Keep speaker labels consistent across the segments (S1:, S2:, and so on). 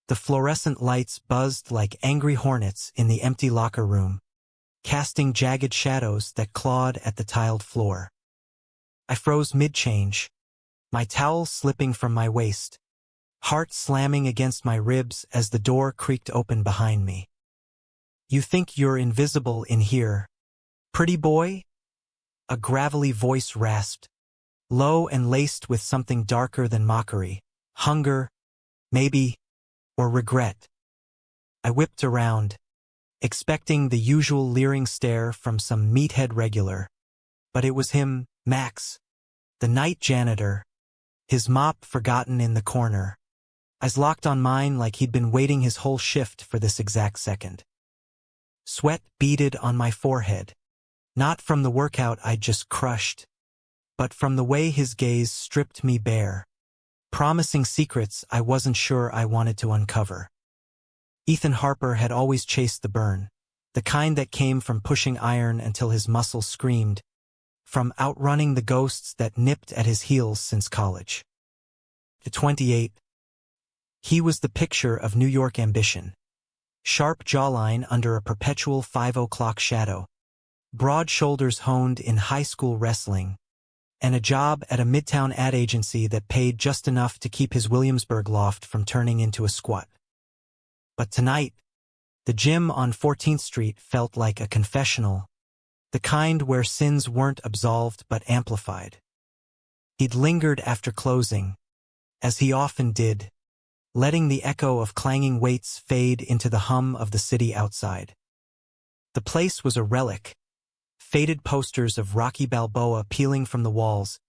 S1: The fluorescent lights buzzed like angry hornets in the empty locker room, casting jagged shadows that clawed at the tiled floor. I froze mid-change, my towel slipping from my waist, heart slamming against my ribs as the door creaked open behind me. "You think you're invisible in here, pretty boy?" A gravelly voice rasped, low and laced with something darker than mockery, hunger, maybe, or regret. I whipped around, expecting the usual leering stare from some meathead regular, but it was him, Max, the night janitor, his mop forgotten in the corner. Eyes locked on mine like he'd been waiting his whole shift for this exact second. Sweat beaded on my forehead, not from the workout I'd just crushed, but from the way his gaze stripped me bare, promising secrets I wasn't sure I wanted to uncover. Ethan Harper had always chased the burn, the kind that came from pushing iron until his muscles screamed, from outrunning the ghosts that nipped at his heels since college. At 28, he was the picture of New York ambition. Sharp jawline under a perpetual 5 o'clock shadow, broad shoulders honed in high school wrestling, and a job at a midtown ad agency that paid just enough to keep his Williamsburg loft from turning into a squat. But tonight, the gym on 14th Street felt like a confessional, the kind where sins weren't absolved but amplified. He'd lingered after closing, as he often did, letting the echo of clanging weights fade into the hum of the city outside. The place was a relic, faded posters of Rocky Balboa peeling from the walls,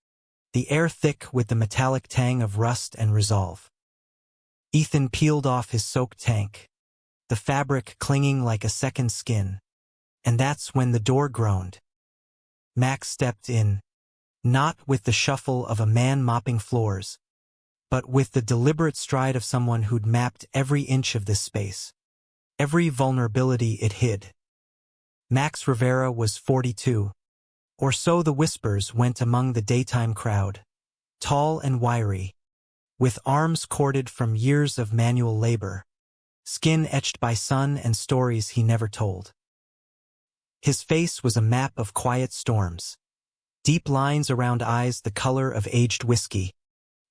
S1: the air thick with the metallic tang of rust and resolve. Ethan peeled off his soaked tank, the fabric clinging like a second skin, and that's when the door groaned. Max stepped in, not with the shuffle of a man mopping floors, but with the deliberate stride of someone who'd mapped every inch of this space, every vulnerability it hid. Max Rivera was 42, or so the whispers went among the daytime crowd, tall and wiry, with arms corded from years of manual labor, skin etched by sun and stories he never told. His face was a map of quiet storms, deep lines around eyes the color of aged whiskey,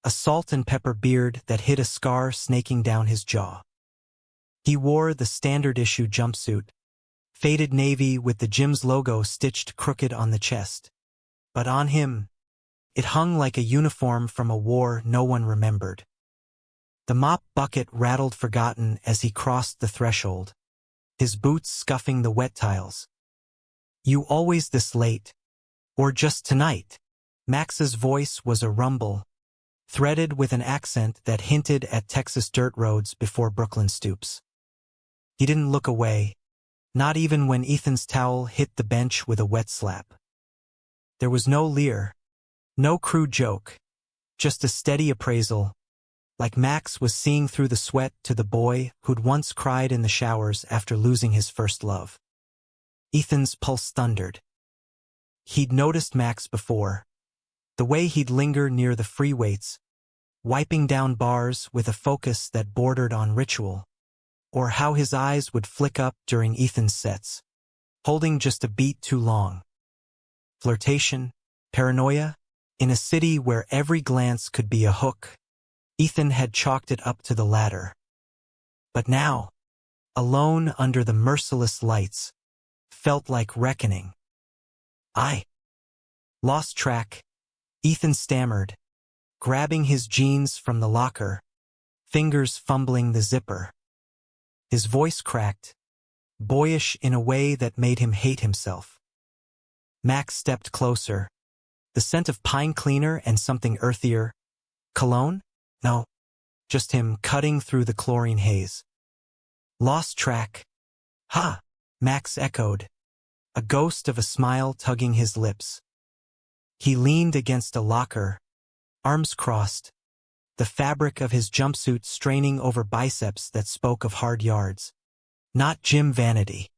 S1: a salt and pepper beard that hid a scar snaking down his jaw. He wore the standard-issue jumpsuit, faded navy with the gym's logo stitched crooked on the chest. But on him, it hung like a uniform from a war no one remembered. The mop bucket rattled forgotten as he crossed the threshold, his boots scuffing the wet tiles. "You always this late? Or just tonight?" Max's voice was a rumble, threaded with an accent that hinted at Texas dirt roads before Brooklyn stoops. He didn't look away, not even when Ethan's towel hit the bench with a wet slap. There was no leer, no crude joke, just a steady appraisal, like Max was seeing through the sweat to the boy who'd once cried in the showers after losing his first love. Ethan's pulse thundered. He'd noticed Max before, the way he'd linger near the free weights, wiping down bars with a focus that bordered on ritual, or how his eyes would flick up during Ethan's sets, holding just a beat too long. Flirtation, paranoia, in a city where every glance could be a hook, Ethan had chalked it up to the latter. But now, alone under the merciless lights, felt like reckoning. I lost track, Ethan stammered, grabbing his jeans from the locker, fingers fumbling the zipper. His voice cracked, boyish in a way that made him hate himself. Max stepped closer, the scent of pine cleaner and something earthier. Cologne? No, just him cutting through the chlorine haze. "Lost track." "Ha!" Max echoed, a ghost of a smile tugging his lips. He leaned against a locker, arms crossed, the fabric of his jumpsuit straining over biceps that spoke of hard yards. Not gym vanity.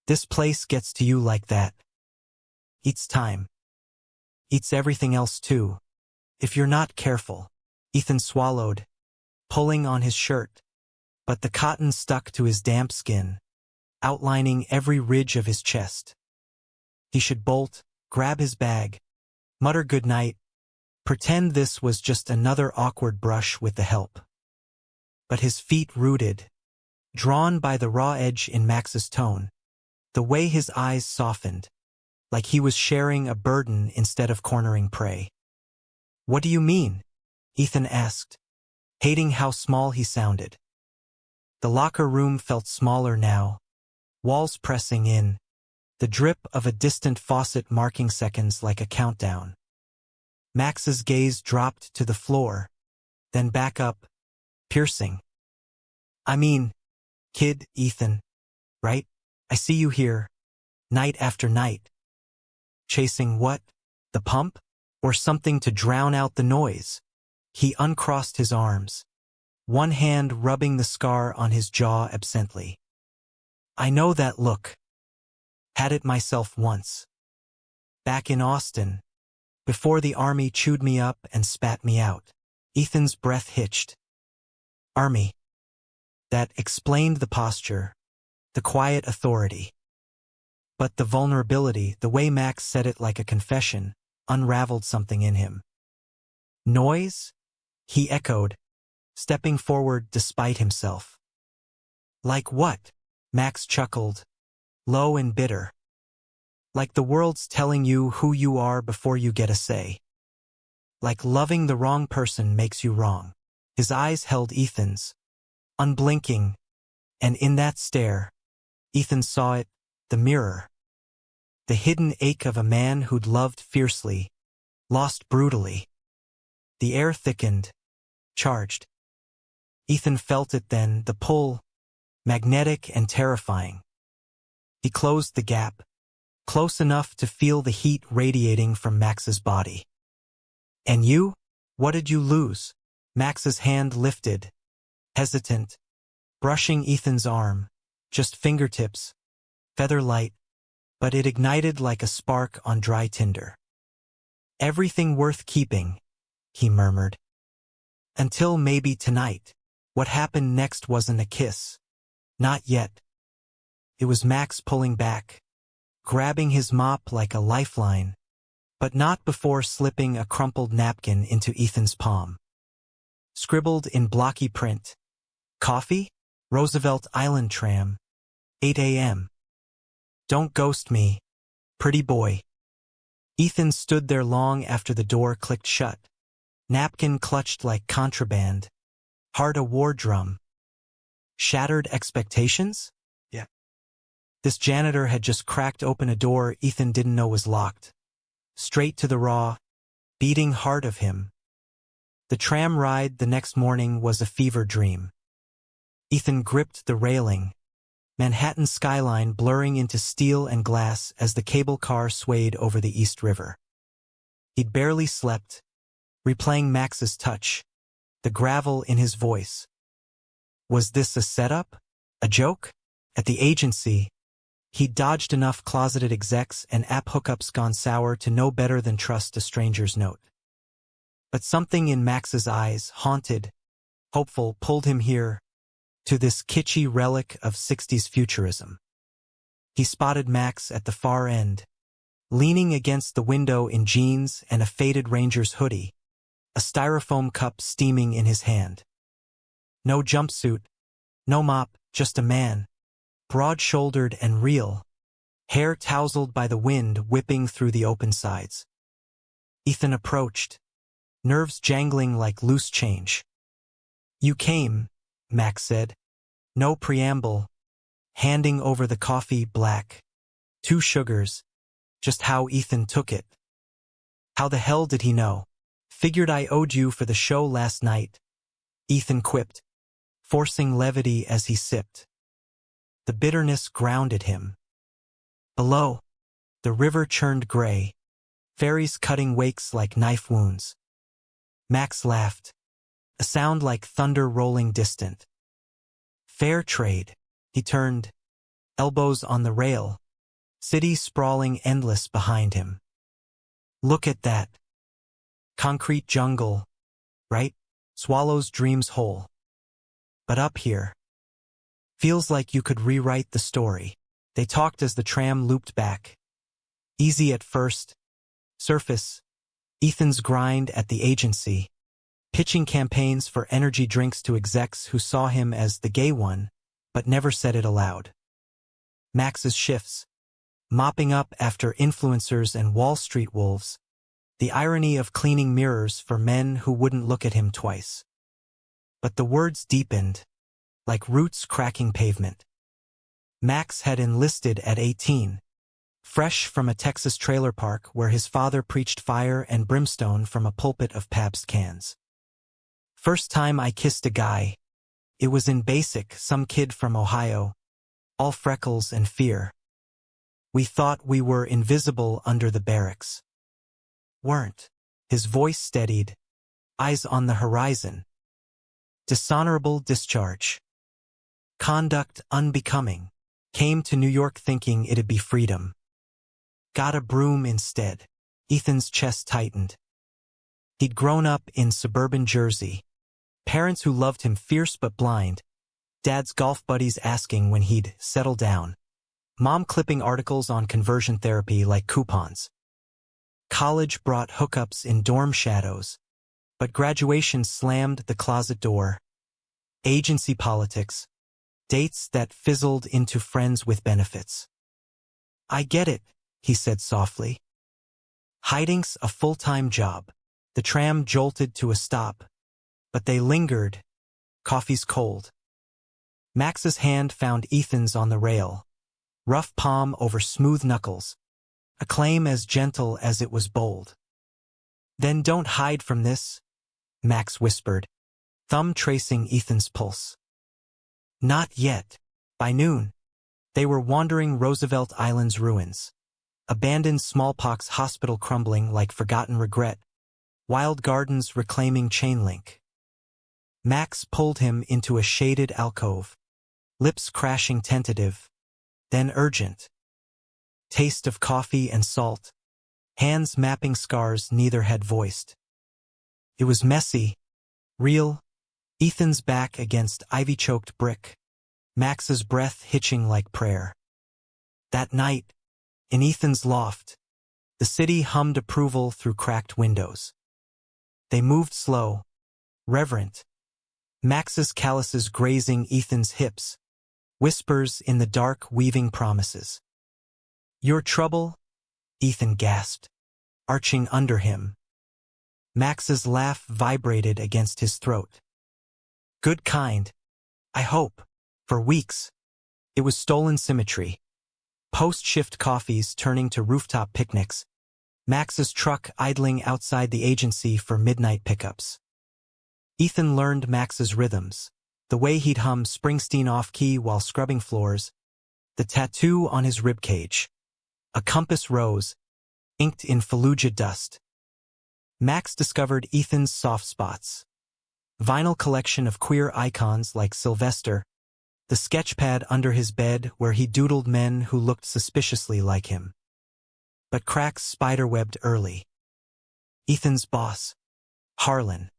S1: This place gets to you like that. Eats time. Eats everything else too, if you're not careful. Ethan swallowed, pulling on his shirt, but the cotton stuck to his damp skin, outlining every ridge of his chest. He should bolt, grab his bag, mutter goodnight, pretend this was just another awkward brush with the help. But his feet rooted, drawn by the raw edge in Max's tone, the way his eyes softened, like he was sharing a burden instead of cornering prey. "What do you mean?" Ethan asked, hating how small he sounded. The locker room felt smaller now, walls pressing in, the drip of a distant faucet marking seconds like a countdown. Max's gaze dropped to the floor, then back up, piercing. "I mean, kid, Ethan, right? I see you here, night after night. Chasing what? The pump? Or something to drown out the noise?" He uncrossed his arms, one hand rubbing the scar on his jaw absently. "I know that look. Had it myself once. Back in Austin, before the army chewed me up and spat me out." Ethan's breath hitched. "Army." That explained the posture, the quiet authority. But the vulnerability, the way Max said it like a confession, unraveled something in him. "Noise?" he echoed, stepping forward despite himself. "Like what?" Max chuckled, low and bitter. "Like the world's telling you who you are before you get a say. Like loving the wrong person makes you wrong." His eyes held Ethan's, unblinking, and in that stare, Ethan saw it, the mirror. The hidden ache of a man who'd loved fiercely, lost brutally. The air thickened, charged. Ethan felt it then, the pull, magnetic and terrifying. He closed the gap, close enough to feel the heat radiating from Max's body. "And you? What did you lose?" Max's hand lifted, hesitant, brushing Ethan's arm, just fingertips, feather light, but it ignited like a spark on dry tinder. "Everything worth keeping," he murmured. "Until maybe tonight." What happened next wasn't a kiss. Not yet. It was Max pulling back, grabbing his mop like a lifeline, but not before slipping a crumpled napkin into Ethan's palm. Scribbled in blocky print, "Coffee? Roosevelt Island tram. 8 a.m. Don't ghost me, pretty boy." Ethan stood there long after the door clicked shut, napkin clutched like contraband, heart a war drum. Shattered expectations? Yeah. This janitor had just cracked open a door Ethan didn't know was locked. Straight to the raw, beating heart of him. The tram ride the next morning was a fever dream. Ethan gripped the railing, Manhattan skyline blurring into steel and glass as the cable car swayed over the East River. He'd barely slept, replaying Max's touch, the gravel in his voice. Was this a setup? A joke? At the agency, he'd dodged enough closeted execs and app hookups gone sour to know better than trust a stranger's note. But something in Max's eyes, haunted, hopeful, pulled him here, to this kitschy relic of 60s futurism. He spotted Max at the far end, leaning against the window in jeans and a faded Ranger's hoodie, a styrofoam cup steaming in his hand. No jumpsuit, no mop, just a man, broad-shouldered and real, hair tousled by the wind whipping through the open sides. Ethan approached, nerves jangling like loose change. "You came," Max said, no preamble, handing over the coffee black. 2 sugars, just how Ethan took it. How the hell did he know? "Figured I owed you for the show last night," Ethan quipped, forcing levity as he sipped. The bitterness grounded him. Below, the river churned gray, ferries cutting wakes like knife wounds. Max laughed, a sound like thunder rolling distant. "Fair trade." He turned, elbows on the rail, city sprawling endless behind him. "Look at that. Concrete jungle, right? Swallows dreams whole. But up here, Feels like you could rewrite the story. They talked as the tram looped back. Easy at first. Surface. Ethan's grind at the agency. Pitching campaigns for energy drinks to execs who saw him as the gay one, but never said it aloud. Max's shifts. Mopping up after influencers and Wall Street wolves. The irony of cleaning mirrors for men who wouldn't look at him twice. But the words deepened, like roots cracking pavement. Max had enlisted at 18, fresh from a Texas trailer park where his father preached fire and brimstone from a pulpit of Pabst cans. First time I kissed a guy. It was in basic, some kid from Ohio. All freckles and fear. We thought we were invisible under the barracks. Weren't. His voice steadied. Eyes on the horizon. Dishonorable discharge. Conduct unbecoming. Came to New York thinking it'd be freedom. Got a broom instead. Ethan's chest tightened. He'd grown up in suburban Jersey. Parents who loved him fierce but blind. Dad's golf buddies asking when he'd settle down. Mom clipping articles on conversion therapy like coupons. College brought hookups in dorm shadows. But graduation slammed the closet door. Agency politics. Dates that fizzled into friends with benefits. I get it, he said softly. Hiding's a full-time job. The tram jolted to a stop. But they lingered. Coffee's cold. Max's hand found Ethan's on the rail. Rough palm over smooth knuckles. A claim as gentle as it was bold. Then don't hide from this, Max whispered, thumb tracing Ethan's pulse. Not yet. By noon, they were wandering Roosevelt Island's ruins. Abandoned smallpox hospital crumbling like forgotten regret. Wild gardens reclaiming chain link. Max pulled him into a shaded alcove. Lips crashing tentative. Then urgent. Taste of coffee and salt. Hands mapping scars neither had voiced. It was messy. Real. Ethan's back against ivy-choked brick. Max's breath hitching like prayer. That night, in Ethan's loft, the city hummed approval through cracked windows. They moved slow, reverent. Max's calluses grazing Ethan's hips. Whispers in the dark weaving promises. Your trouble? Ethan gasped, arching under him. Max's laugh vibrated against his throat. Good kind. I hope. For weeks. It was stolen symmetry. Post-shift coffees turning to rooftop picnics. Max's truck idling outside the agency for midnight pickups. Ethan learned Max's rhythms. The way he'd hum Springsteen off-key while scrubbing floors. The tattoo on his ribcage. A compass rose, inked in Fallujah dust. Max discovered Ethan's soft spots. Vinyl collection of queer icons like Sylvester. The sketchpad under his bed where he doodled men who looked suspiciously like him. But cracks spiderwebbed early. Ethan's boss, Harlan,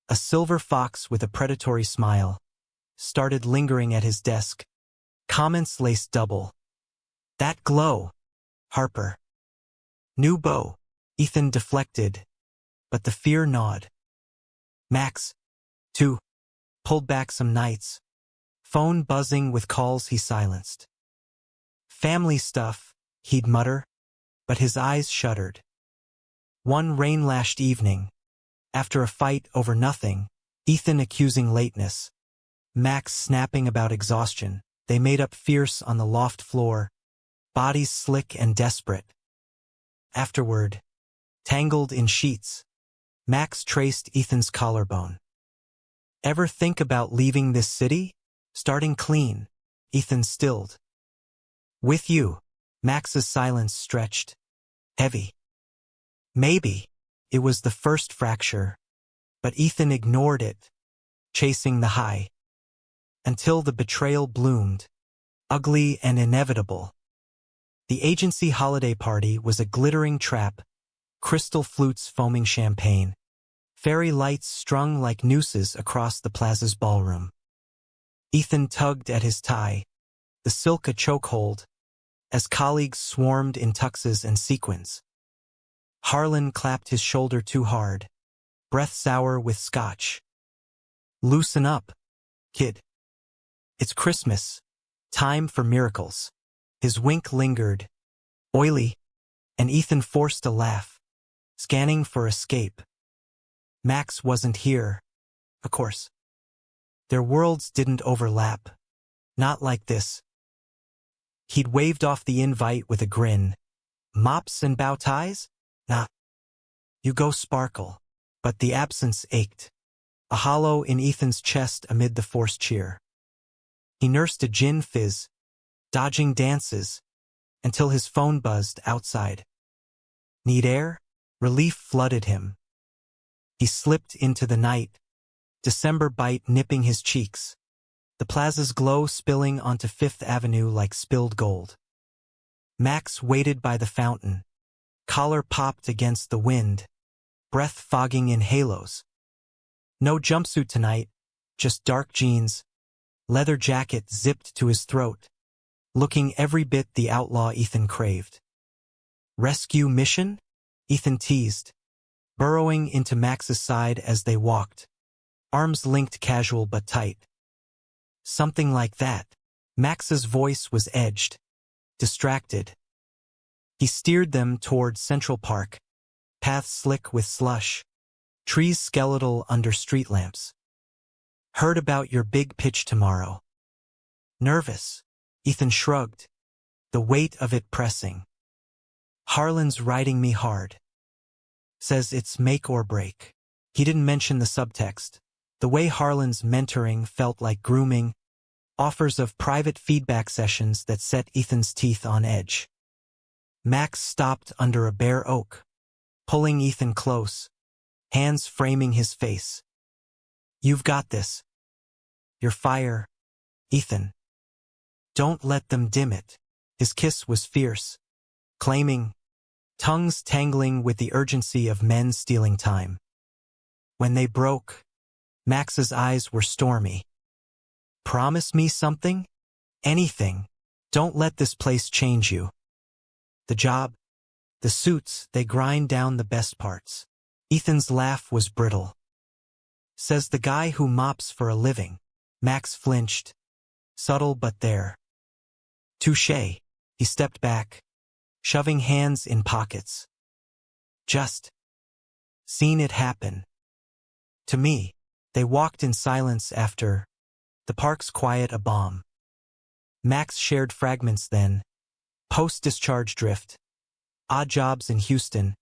S1: a silver fox with a predatory smile, started lingering at his desk. Comments laced double. That glow, Harper. New beau, Ethan deflected, but the fear gnawed. Max, too, pulled back some nights. Phone buzzing with calls he silenced. Family stuff, he'd mutter, but his eyes shuddered. One rain-lashed evening, after a fight over nothing, Ethan accusing lateness, Max snapping about exhaustion, they made up fierce on the loft floor, bodies slick and desperate. Afterward, tangled in sheets, Max traced Ethan's collarbone. Ever think about leaving this city? Starting clean, Ethan stilled. With you, Max's silence stretched. Heavy. Maybe. It was the first fracture, but Ethan ignored it, chasing the high. Until the betrayal bloomed, ugly and inevitable. The agency holiday party was a glittering trap, crystal flutes foaming champagne, fairy lights strung like nooses across the plaza's ballroom. Ethan tugged at his tie, the silk a chokehold, as colleagues swarmed in tuxes and sequins. Harlan clapped his shoulder too hard, breath sour with scotch. Loosen up, kid. It's Christmas. Time for miracles. His wink lingered, oily, and Ethan forced a laugh, scanning for escape. Max wasn't here, of course. Their worlds didn't overlap. Not like this. He'd waved off the invite with a grin. Mops and bow ties? Nah. You go sparkle. But the absence ached. A hollow in Ethan's chest amid the forced cheer. He nursed a gin fizz, dodging dances, until his phone buzzed outside. Need air? Relief flooded him. He slipped into the night, December bite nipping his cheeks, the plaza's glow spilling onto Fifth Avenue like spilled gold. Max waited by the fountain, collar popped against the wind, breath fogging in halos. No jumpsuit tonight, just dark jeans, leather jacket zipped to his throat, looking every bit the outlaw Ethan craved. Rescue mission? Ethan teased, burrowing into Max's side as they walked, arms linked casual but tight. Something like that. Max's voice was edged, distracted. He steered them toward Central Park, paths slick with slush, trees skeletal under street lamps. Heard about your big pitch tomorrow. Nervous? Ethan shrugged, the weight of it pressing. Harlan's riding me hard. Says it's make or break. He didn't mention the subtext. The way Harlan's mentoring felt like grooming, offers of private feedback sessions that set Ethan's teeth on edge. Max stopped under a bare oak, pulling Ethan close, hands framing his face. You've got this. Your fire, Ethan. Don't let them dim it. His kiss was fierce, claiming, tongues tangling with the urgency of men stealing time. When they broke, Max's eyes were stormy. Promise me something? Anything. Don't let this place change you. The job, the suits, they grind down the best parts. Ethan's laugh was brittle. Says the guy who mops for a living. Max flinched, subtle but there. Touché. He stepped back, shoving hands in pockets. Just seen it happen. To me. They walked in silence after the park's quiet a bomb. Max shared fragments then, post-discharge drift, odd jobs in Houston,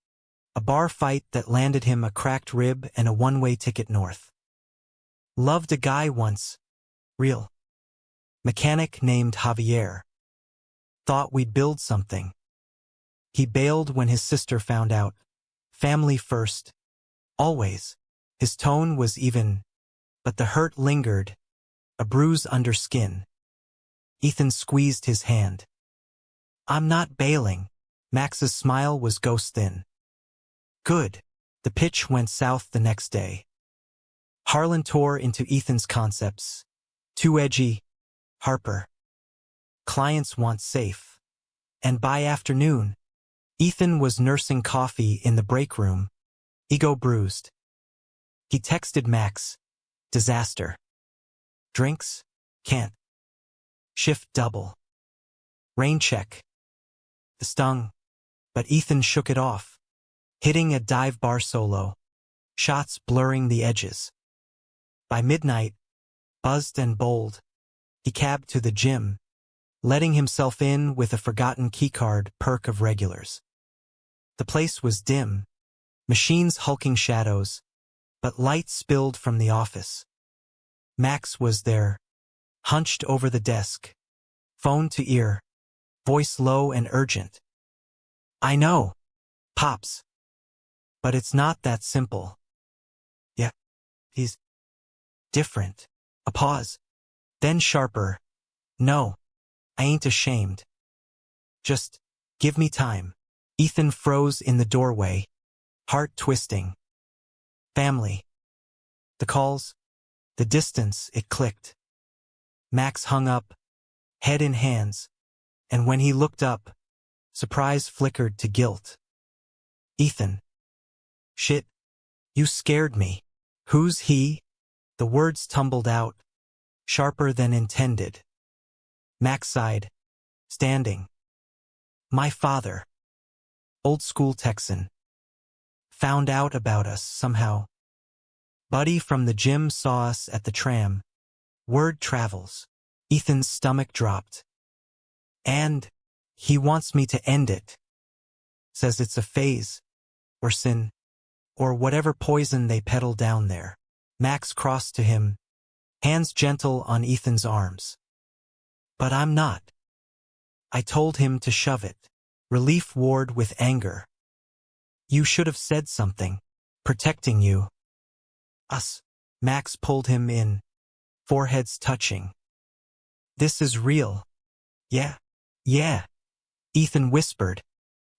S1: a bar fight that landed him a cracked rib and a one-way ticket north. Loved a guy once, real. Mechanic named Javier. Thought we'd build something. He bailed when his sister found out. Family first. Always. His tone was even, but the hurt lingered, a bruise under skin. Ethan squeezed his hand. I'm not bailing. Max's smile was ghost thin. Good. The pitch went south the next day. Harlan tore into Ethan's concepts. Too edgy. Harper. Clients want safe. And by afternoon, Ethan was nursing coffee in the break room, ego bruised. He texted Max. Disaster. Drinks? Can't. Shift double. Rain check. The stung. But Ethan shook it off, hitting a dive bar solo, shots blurring the edges. By midnight, buzzed and bold, he cabbed to the gym, letting himself in with a forgotten keycard perk of regulars. The place was dim, machines hulking shadows, but light spilled from the office. Max was there, hunched over the desk, phone to ear, voice low and urgent. I know, Pops. But it's not that simple. Yeah, he's different. A pause, then sharper. No, I ain't ashamed. Just give me time. Ethan froze in the doorway, heart twisting. Family. The calls, the distance, it clicked. Max hung up, head in hands, and when he looked up, surprise flickered to guilt. Ethan. Shit. You scared me. Who's he? The words tumbled out, sharper than intended. Max sighed, standing. My father. Old school Texan. Found out about us somehow. Buddy from the gym saw us at the tram. Word travels. Ethan's stomach dropped. And he wants me to end it. Says it's a phase, or sin, or whatever poison they peddle down there. Max crossed to him, hands gentle on Ethan's arms. But I'm not. I told him to shove it. Relief warred with anger. You should have said something. Protecting you. Us. Max pulled him in, foreheads touching. This is real. Yeah. Yeah. Ethan whispered,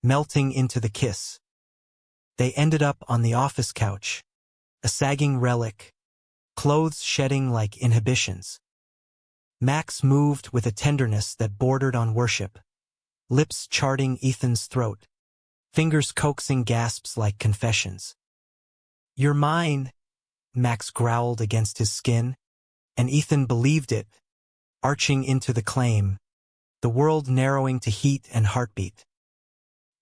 S1: melting into the kiss. They ended up on the office couch, a sagging relic, clothes shedding like inhibitions. Max moved with a tenderness that bordered on worship, lips charting Ethan's throat, fingers coaxing gasps like confessions. You're mine, Max growled against his skin, and Ethan believed it, arching into the claim, the world narrowing to heat and heartbeat.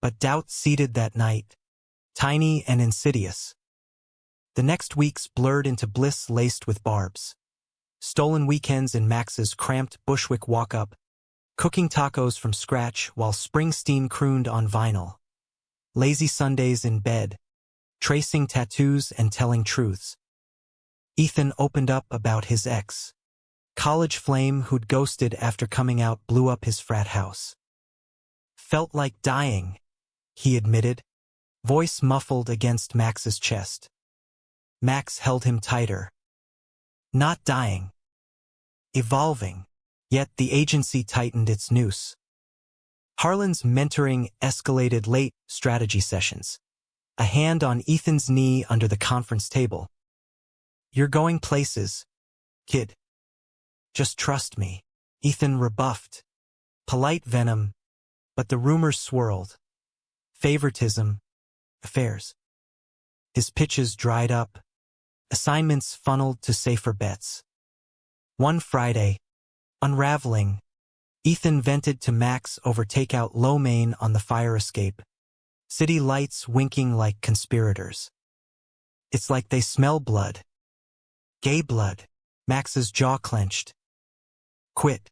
S1: But doubt seeded that night, tiny and insidious. The next weeks blurred into bliss laced with barbs. Stolen weekends in Max's cramped Bushwick walk-up, cooking tacos from scratch while Springsteen crooned on vinyl. Lazy Sundays in bed, tracing tattoos and telling truths. Ethan opened up about his ex. College flame who'd ghosted after coming out blew up his frat house. Felt like dying, he admitted, voice muffled against Max's chest. Max held him tighter. Not dying. Evolving. Yet the agency tightened its noose. Harlan's mentoring escalated late strategy sessions. A hand on Ethan's knee under the conference table. You're going places, kid. Just trust me. Ethan rebuffed. Polite venom, but the rumors swirled. Favoritism, affairs. His pitches dried up. Assignments funneled to safer bets. One Friday, unraveling, Ethan vented to Max over takeout lo mein on the fire escape. City lights winking like conspirators. It's like they smell blood. Gay blood. Max's jaw clenched. Quit.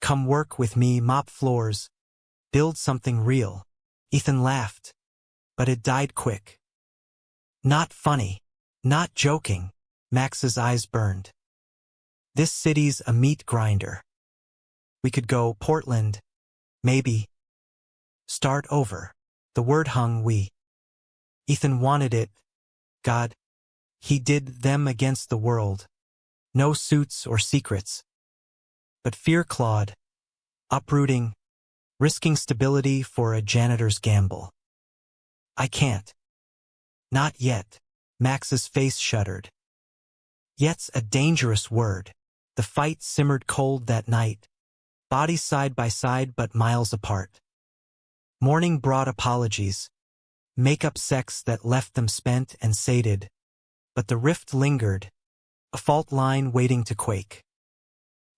S1: Come work with me, mop floors. Build something real. Ethan laughed, but it died quick. Not funny. Not joking. Max's eyes burned. This city's a meat grinder. We could go Portland. Maybe. Start over. The word hung we. Ethan wanted it. God. He did them against the world. No suits or secrets. But fear clawed. Uprooting. Risking stability for a janitor's gamble. I can't. Not yet. Max's face shuddered. Yet's a dangerous word. The fight simmered cold that night. Bodies side by side but miles apart. Morning brought apologies. Make-up sex that left them spent and sated. But the rift lingered. A fault line waiting to quake.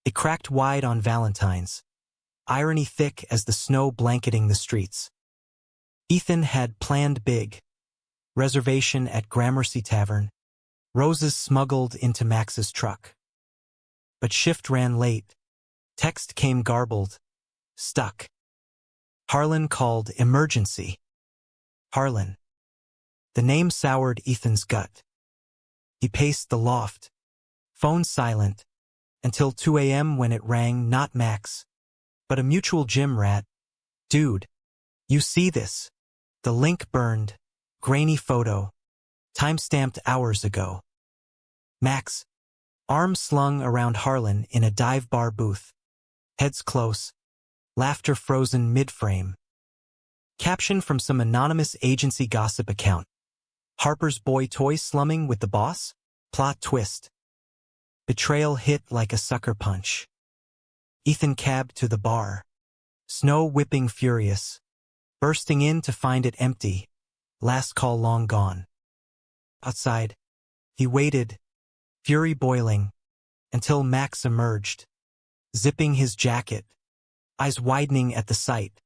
S1: It cracked wide on Valentine's. Irony thick as the snow blanketing the streets. Ethan had planned big. Reservation at Gramercy Tavern. Roses smuggled into Max's truck. But shift ran late. Text came garbled. Stuck. Harlan called emergency. Harlan. The name soured Ethan's gut. He paced the loft. Phone silent. Until 2 a.m. when it rang, not Max, but a mutual gym rat. Dude. You see this? The link burned. Grainy photo. Time-stamped hours ago. Max. Arm slung around Harlan in a dive bar booth. Heads close. Laughter frozen mid-frame. Caption from some anonymous agency gossip account. Harper's boy toy slumming with the boss? Plot twist. Betrayal hit like a sucker punch. Ethan cabbed to the bar. Snow whipping furious. Bursting in to find it empty. Last call long gone. Outside, he waited, fury boiling, until Max emerged, zipping his jacket, eyes widening at the sight.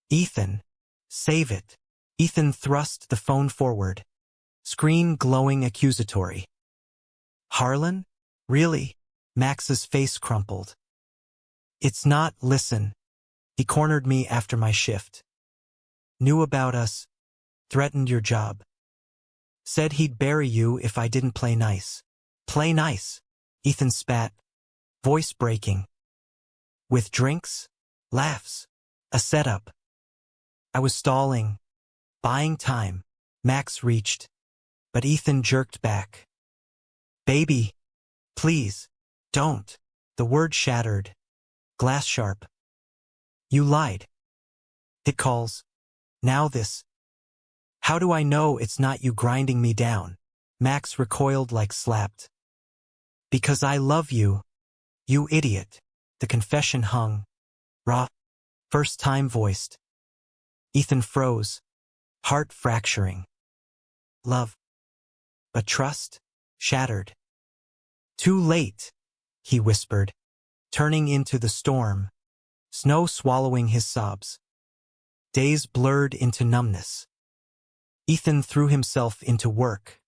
S1: Ethan, save it. Ethan thrust the phone forward, screen glowing accusatory. Harlan? Really? Max's face crumpled. It's not, listen. He cornered me after my shift. Knew about us, threatened your job. Said he'd bury you if I didn't play nice. Play nice? Ethan spat, voice breaking. With drinks? Laughs. A setup. I was stalling, buying time. Max reached, but Ethan jerked back. Baby, please, don't. The word shattered, glass sharp. You lied. It calls. Now this. How do I know it's not you grinding me down? Max recoiled like slapped. Because I love you, you idiot. The confession hung. Raw. First time voiced. Ethan froze, heart fracturing. Love. But trust? Shattered. Too late, he whispered, turning into the storm, snow swallowing his sobs. Days blurred into numbness. Ethan threw himself into work.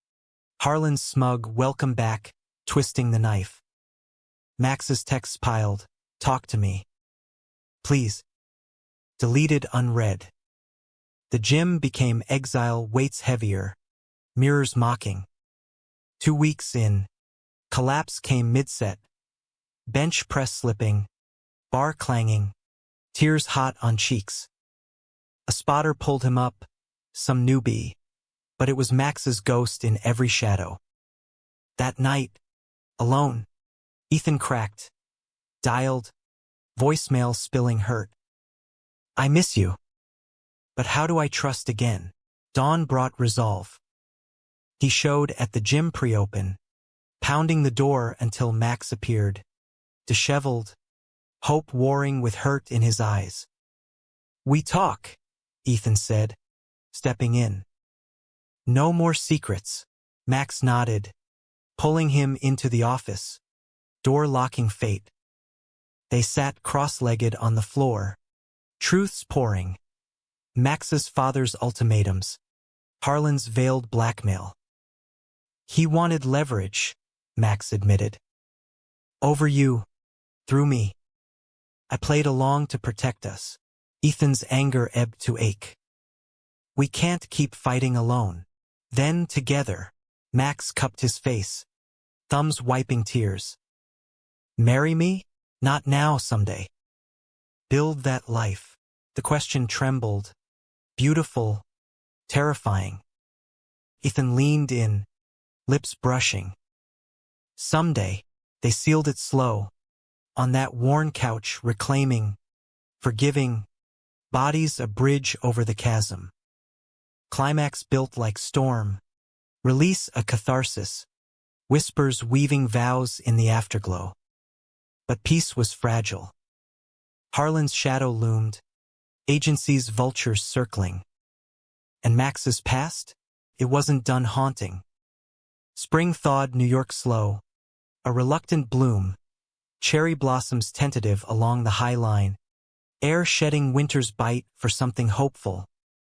S1: Harlan's smug welcome back, twisting the knife. Max's texts piled, talk to me. Please. Deleted unread. The gym became exile, weights heavier, mirrors mocking. 2 weeks in, collapse came mid-set. Bench press slipping, bar clanging, tears hot on cheeks. A spotter pulled him up, some newbie, but it was Max's ghost in every shadow. That night, alone, Ethan cracked, dialed, voicemail spilling hurt. I miss you. But how do I trust again? Dawn brought resolve. He showed at the gym pre-open, pounding the door until Max appeared, disheveled, hope warring with hurt in his eyes. We talk, Ethan said, stepping in. No more secrets. Max nodded, pulling him into the office, door locking fate. They sat cross-legged on the floor, truths pouring. Max's father's ultimatums, Harlan's veiled blackmail. He wanted leverage, Max admitted. Over you, through me. I played along to protect us. Ethan's anger ebbed to ache. We can't keep fighting alone. Then, together, Max cupped his face, thumbs wiping tears. Marry me? Not now, someday. Build that life. The question trembled. Beautiful, terrifying. Ethan leaned in, lips brushing. Someday, they sealed it slow, on that worn couch reclaiming, forgiving, bodies a bridge over the chasm. Climax built like storm, release a catharsis, whispers weaving vows in the afterglow. But peace was fragile. Harlan's shadow loomed, agency's vultures circling. And Max's past? It wasn't done haunting. Spring thawed New York slow, a reluctant bloom, cherry blossoms tentative along the high line, air shedding winter's bite for something hopeful,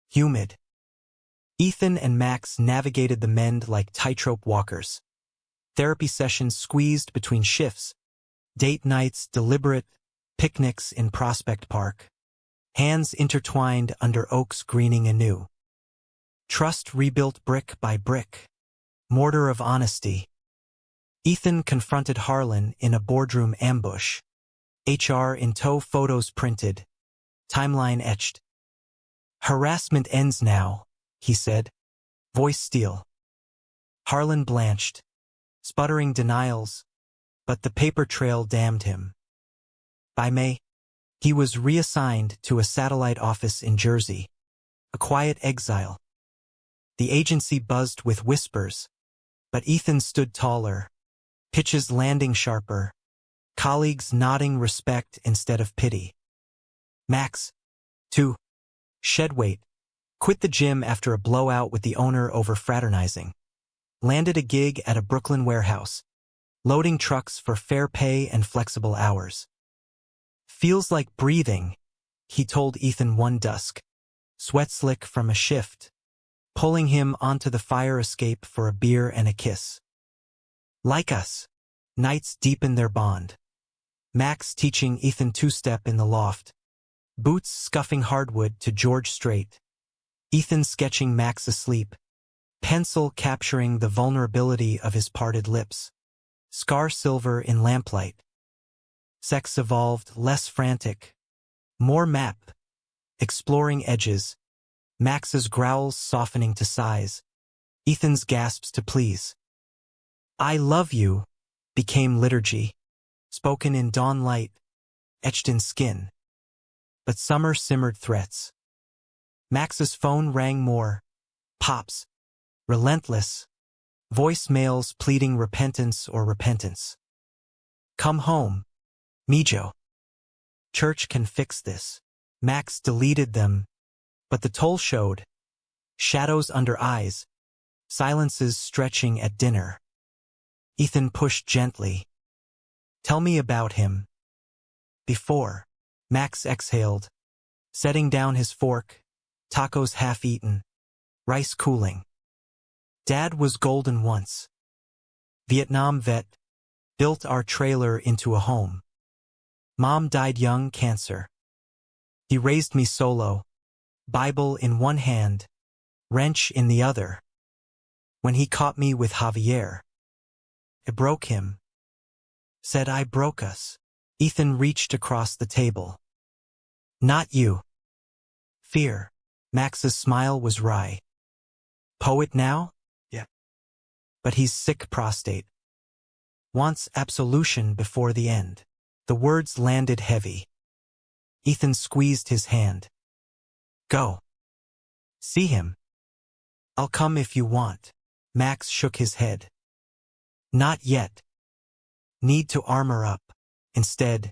S1: humid. Ethan and Max navigated the mend like tightrope walkers. Therapy sessions squeezed between shifts, date nights deliberate, picnics in Prospect Park. Hands intertwined under oaks greening anew. Trust rebuilt brick by brick. Mortar of honesty. Ethan confronted Harlan in a boardroom ambush. HR in tow, photos printed. Timeline etched. Harassment ends now, he said. Voice steel. Harlan blanched, sputtering denials, but the paper trail damned him. By May, he was reassigned to a satellite office in Jersey, a quiet exile. The agency buzzed with whispers, but Ethan stood taller, Pitches landing sharper. Colleagues nodding respect instead of pity. Max. 2. Shed weight. Quit the gym after a blowout with the owner over fraternizing. Landed a gig at a Brooklyn warehouse. Loading trucks for fair pay and flexible hours. Feels like breathing, he told Ethan one dusk. Sweat slick from a shift. Pulling him onto the fire escape for a beer and a kiss. Like us. Nights deepen their bond. Max teaching Ethan two-step in the loft. Boots scuffing hardwood to George Strait. Ethan sketching Max asleep. Pencil capturing the vulnerability of his parted lips. Scar silver in lamplight. Sex evolved, less frantic. More map. Exploring edges. Max's growls softening to sighs. Ethan's gasps to please. I love you became liturgy. Spoken in dawn light. Etched in skin. But summer simmered threats. Max's phone rang more. Pops. Relentless. Voicemails pleading repentance or repentance. Come home. Mijo. Church can fix this. Max deleted them, but the toll showed. Shadows under eyes. Silences stretching at dinner. Ethan pushed gently. Tell me about him. Before. Max exhaled, setting down his fork, tacos half-eaten, rice cooling. Dad was golden once. Vietnam vet, built our trailer into a home. Mom died young, cancer. He raised me solo, Bible in one hand, wrench in the other. When he caught me with Javier, it broke him. Said I broke us. Ethan reached across the table. Not you. Fear. Max's smile was wry. Poet now? Yeah. But he's sick prostate. Wants absolution before the end. The words landed heavy. Ethan squeezed his hand. Go. See him. I'll come if you want. Max shook his head. Not yet. Need to armor up. Instead,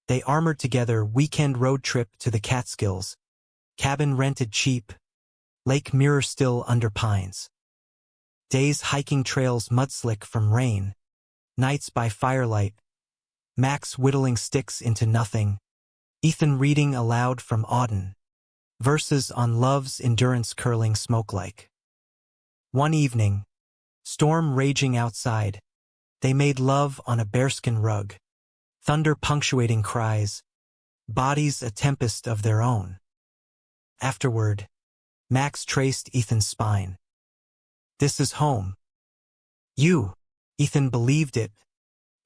S1: they armored together weekend road trip to the Catskills. Cabin rented cheap. Lake mirror still under pines. Days hiking trails mudslick from rain. Nights by firelight. Max whittling sticks into nothing. Ethan reading aloud from Auden. Verses on love's endurance curling smoke-like. One evening, storm raging outside, they made love on a bearskin rug. Thunder punctuating cries. Bodies a tempest of their own. Afterward, Max traced Ethan's spine. This is home. You. Ethan believed it.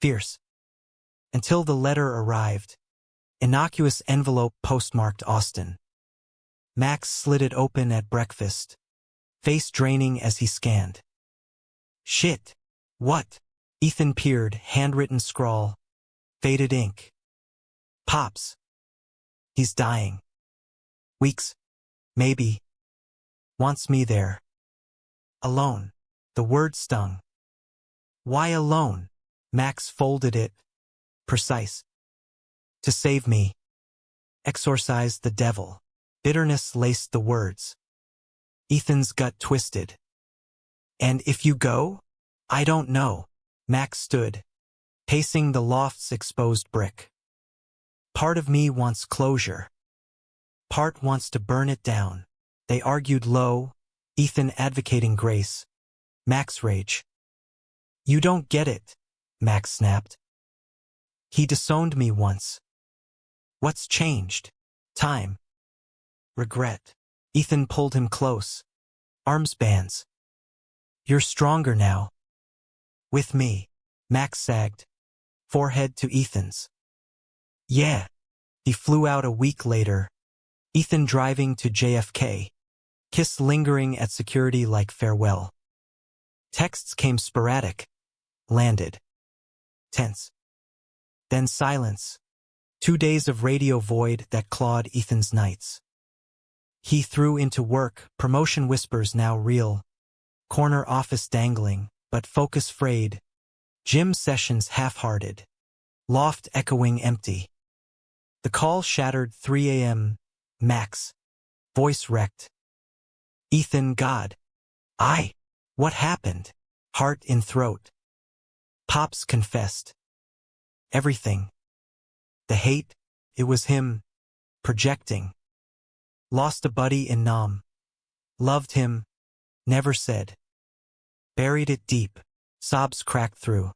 S1: Fierce. Until the letter arrived. Innocuous envelope postmarked Austin. Max slid it open at breakfast. Face draining as he scanned. Shit. What? Ethan peered, handwritten scrawl. Faded ink. Pops. He's dying. Weeks. Maybe. Wants me there. Alone. The word stung. Why alone? Max folded it. Precise. To save me. Exorcise the devil. Bitterness laced the words. Ethan's gut twisted. And if you go? I don't know. Max stood, pacing the loft's exposed brick. Part of me wants closure. Part wants to burn it down. They argued low, Ethan advocating grace. Max rage. You don't get it, Max snapped. He disowned me once. What's changed? Time. Regret. Ethan pulled him close. Arms bands. You're stronger now. With me. Max sagged. Forehead to Ethan's. Yeah. He flew out a week later. Ethan driving to JFK. Kiss lingering at security like farewell. Texts came sporadic. Landed. Tense. Then silence. 2 days of radio void that clawed Ethan's nights. He threw into work, promotion whispers now real. Corner office dangling, but focus frayed. Gym sessions half-hearted. Loft echoing empty. The call shattered 3 a.m. Max. Voice wrecked. Ethan, God. What happened? Heart in throat. Pops confessed. Everything. The hate, it was him. Projecting. Lost a buddy in Nam. Loved him. Never said. Buried it deep. Sobs cracked through.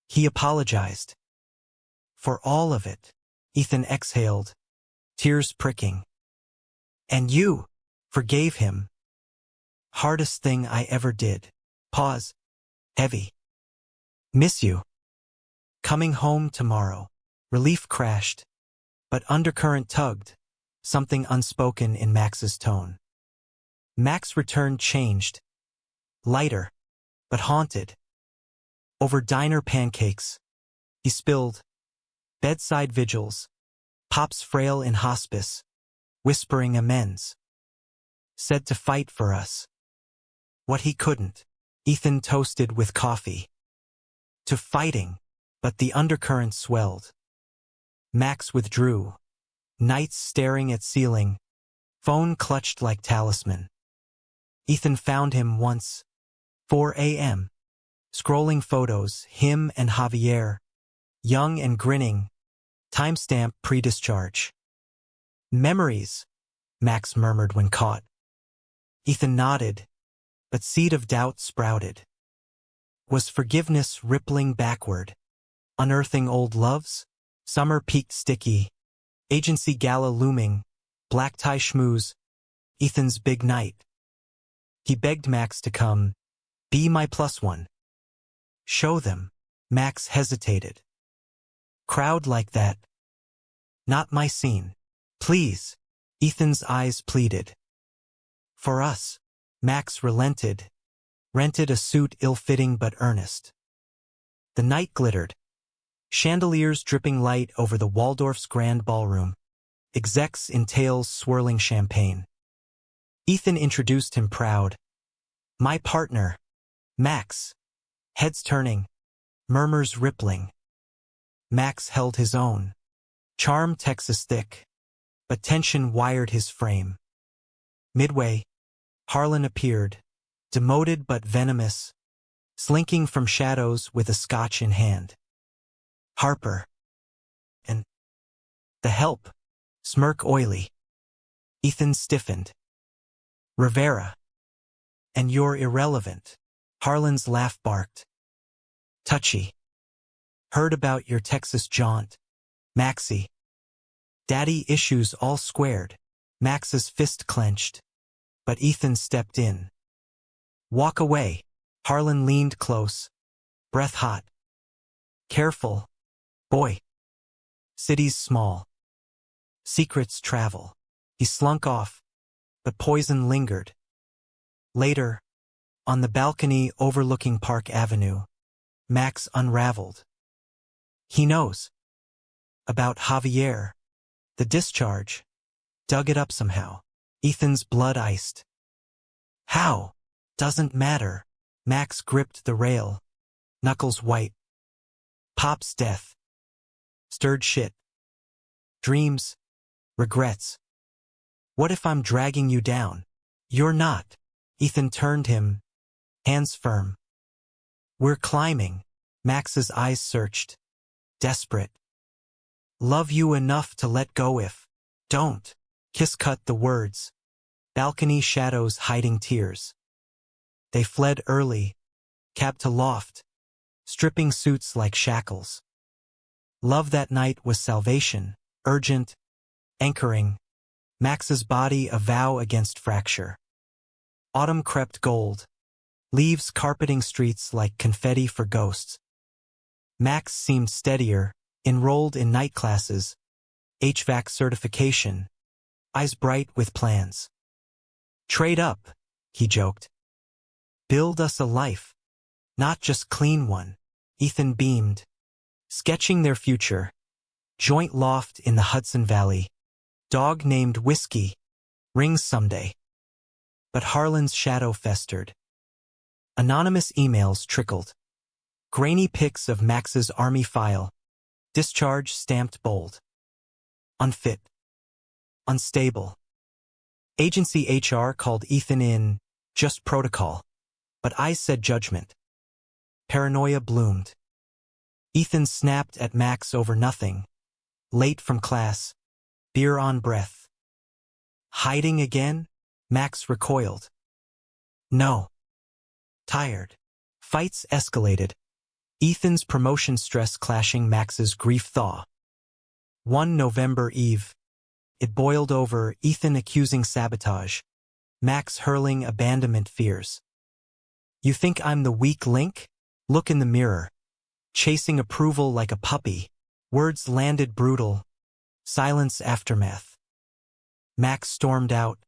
S1: He apologized. For all of it. Ethan exhaled. Tears pricking. And you forgave him. Hardest thing I ever did. Pause. Heavy. Miss you. Coming home tomorrow. Relief crashed. But undercurrent tugged. Something unspoken in Max's tone. Max returned changed. Lighter. But haunted. Over diner pancakes. He spilled. Bedside vigils. Pops frail in hospice. Whispering amends. Said to fight for us. What he couldn't. Ethan toasted with coffee. To fighting. But the undercurrent swelled. Max withdrew. Nights staring at ceiling. Phone clutched like talisman. Ethan found him once. 4 a.m. Scrolling photos, him and Javier. Young and grinning. Timestamp pre-discharge. Memories, Max murmured when caught. Ethan nodded, but seed of doubt sprouted. Was forgiveness rippling backward? Unearthing old loves? Summer peaked sticky. Agency gala looming. Black tie schmooze. Ethan's big night. He begged Max to come. Be my +1. Show them. Max hesitated. Crowd like that. Not my scene. Please. Ethan's eyes pleaded. For us. Max relented. Rented a suit ill-fitting but earnest. The night glittered. Chandeliers dripping light over the Waldorf's grand ballroom. Execs in tails swirling champagne. Ethan introduced him proud. My partner. Max. Heads turning. Murmurs rippling. Max held his own. Charm Texas thick. But tension wired his frame. Midway, Harlan appeared. Demoted but venomous. Slinking from shadows with a scotch in hand. Harper. And the help. Smirk oily. Ethan stiffened. Rivera. And you're irrelevant. Harlan's laugh barked. Touchy. Heard about your Texas jaunt. Maxie. Daddy issues all squared. Max's fist clenched. But Ethan stepped in. Walk away. Harlan leaned close. Breath hot. Careful. Boy. City's small. Secrets travel. He slunk off. But poison lingered. Later, on the balcony overlooking Park Avenue, Max unraveled. He knows. About Javier. The discharge. Dug it up somehow. Ethan's blood iced. How? Doesn't matter. Max gripped the rail. Knuckles white. Pop's death. Stirred shit. Dreams. Regrets. What if I'm dragging you down? You're not. Ethan turned him. Hands firm. We're climbing. Max's eyes searched. Desperate. Love you enough to let go if. Don't. Kiss cut the words. Balcony shadows hiding tears. They fled early. Cab to loft. Stripping suits like shackles. Love that night was salvation. Urgent. Anchoring. Max's body a vow against fracture. Autumn crept gold. Leaves carpeting streets like confetti for ghosts. Max seemed steadier. Enrolled in night classes. HVAC certification. Eyes bright with plans. Trade up, he joked. Build us a life. Not just clean one. Ethan beamed. Sketching their future. Joint loft in the Hudson Valley. Dog named Whiskey. Rings someday. But Harlan's shadow festered. Anonymous emails trickled. Grainy pics of Max's army file. Discharge stamped bold. Unfit. Unstable. Agency HR called Ethan in, just protocol. But I said judgment. Paranoia bloomed. Ethan snapped at Max over nothing. Late from class. Beer on breath. Hiding again? Max recoiled. No. Tired. Fights escalated. Ethan's promotion stress clashing Max's grief thaw. One November Eve. It boiled over, Ethan accusing sabotage. Max hurling abandonment fears. You think I'm the weak link? Look in the mirror. Chasing approval like a puppy. Words landed brutal. Silence aftermath. Max stormed out.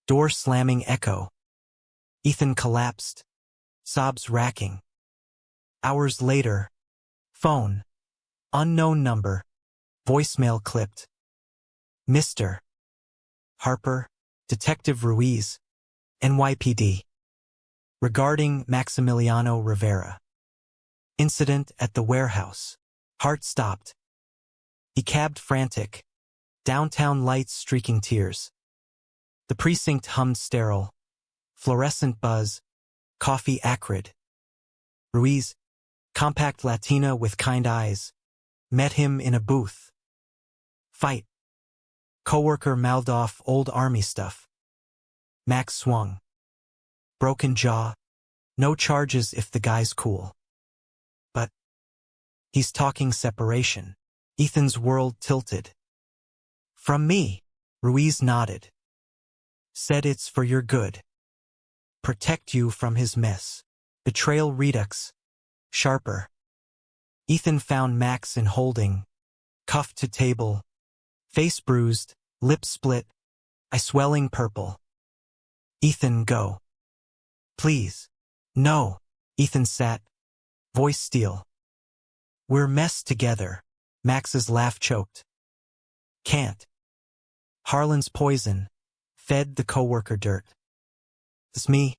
S1: Door slamming echo. Ethan collapsed. Sobs racking. Hours later. Phone. Unknown number. Voicemail clipped. Mr. Harper, Detective Ruiz, NYPD. Regarding Maximiliano Rivera. Incident at the warehouse. Heart stopped. He cabbed frantic. Downtown lights streaking tears. The precinct hummed sterile. Fluorescent buzz. Coffee acrid. Ruiz, compact Latina with kind eyes, met him in a booth. Fight. Coworker mouthed off old army stuff. Max swung. Broken jaw. No charges if the guy's cool. But he's talking separation. Ethan's world tilted. From me, Ruiz nodded. Said it's for your good. Protect you from his mess. Betrayal redux. Sharper. Ethan found Max in holding. Cuffed to table. Face bruised. Lip split. Eye swelling purple. Ethan, go. Please. No. Ethan sat. Voice steel. We're messed together. Max's laugh choked. Can't. Harlan's poison. Fed the coworker dirt. It's me.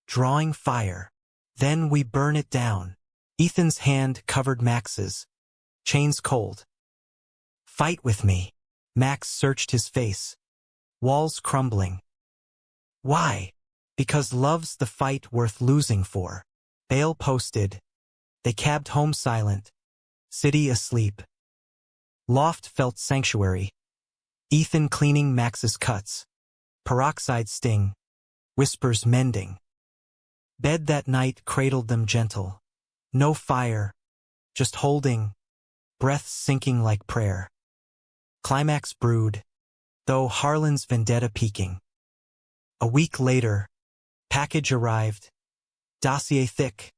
S1: Drawing fire. Then we burn it down. Ethan's hand covered Max's. Chains cold. Fight with me. Max searched his face. Walls crumbling. Why? Because love's the fight worth losing for. Bail posted. They cabbed home silent. City asleep. Loft felt sanctuary. Ethan cleaning Max's cuts. Peroxide sting. Whispers mending. Bed that night cradled them gentle. No fire. Just holding. Breath sinking like prayer. Climax brewed. Though Harlan's vendetta peaking. A week later. Package arrived. Dossier thick.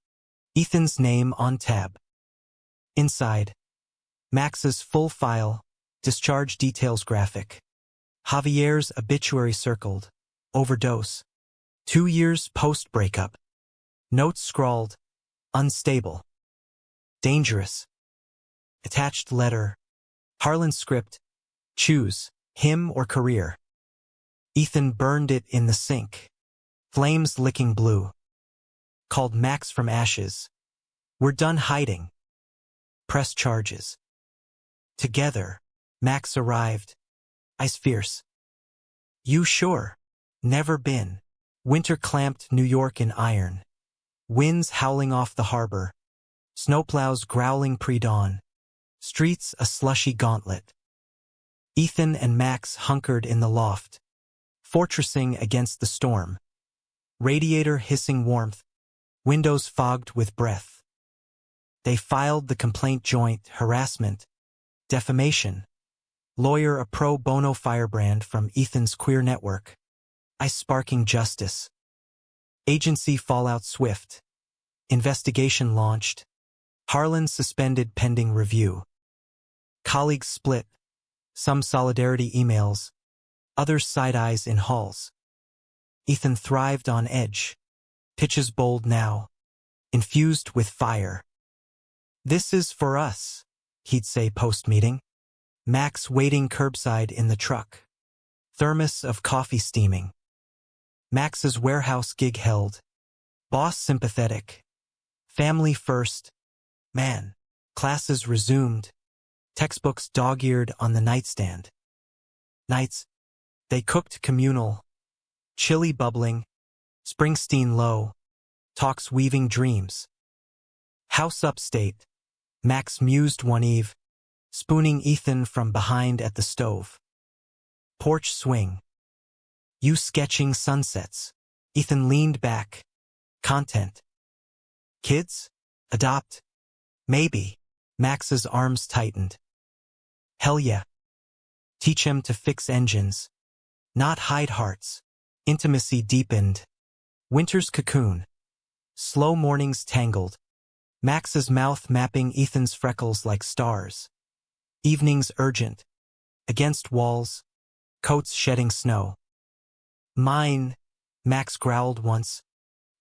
S1: Ethan's name on tab. Inside. Max's full file. Discharge details graphic. Javier's obituary circled. Overdose. 2 years post-breakup. Notes scrawled. Unstable. Dangerous. Attached letter. Harlan's script. Choose, him or career. Ethan burned it in the sink. Flames licking blue. Called Max from ashes. We're done hiding. Press charges. Together. Max arrived. Ice fierce. You sure? Never been. Winter clamped New York in iron. Winds howling off the harbor. Snowplows growling pre-dawn. Streets a slushy gauntlet. Ethan and Max hunkered in the loft. Fortressing against the storm. Radiator hissing warmth. Windows fogged with breath. They filed the complaint joint, harassment. Defamation. Lawyer a pro bono firebrand from Ethan's queer network. Ice sparking justice. Agency fallout swift. Investigation launched. Harlan suspended pending review. Colleagues split. Some solidarity emails. Others side-eyes in halls. Ethan thrived on edge. Pitches bold now. Infused with fire. This is for us, he'd say post-meeting. Max waiting curbside in the truck. Thermos of coffee steaming. Max's warehouse gig held. Boss sympathetic. Family first. Man. Classes resumed. Textbooks dog-eared on the nightstand. Nights. They cooked communal. Chili bubbling. Springsteen low. Talks weaving dreams. House upstate. Max mused one eve, spooning Ethan from behind at the stove. Porch swing. You sketching sunsets. Ethan leaned back. Content. Kids? Adopt? Maybe. Max's arms tightened. Hell yeah. Teach him to fix engines. Not hide hearts. Intimacy deepened. Winter's cocoon. Slow mornings tangled. Max's mouth mapping Ethan's freckles like stars. Evenings urgent. Against walls. Coats shedding snow. Mine, Max growled once,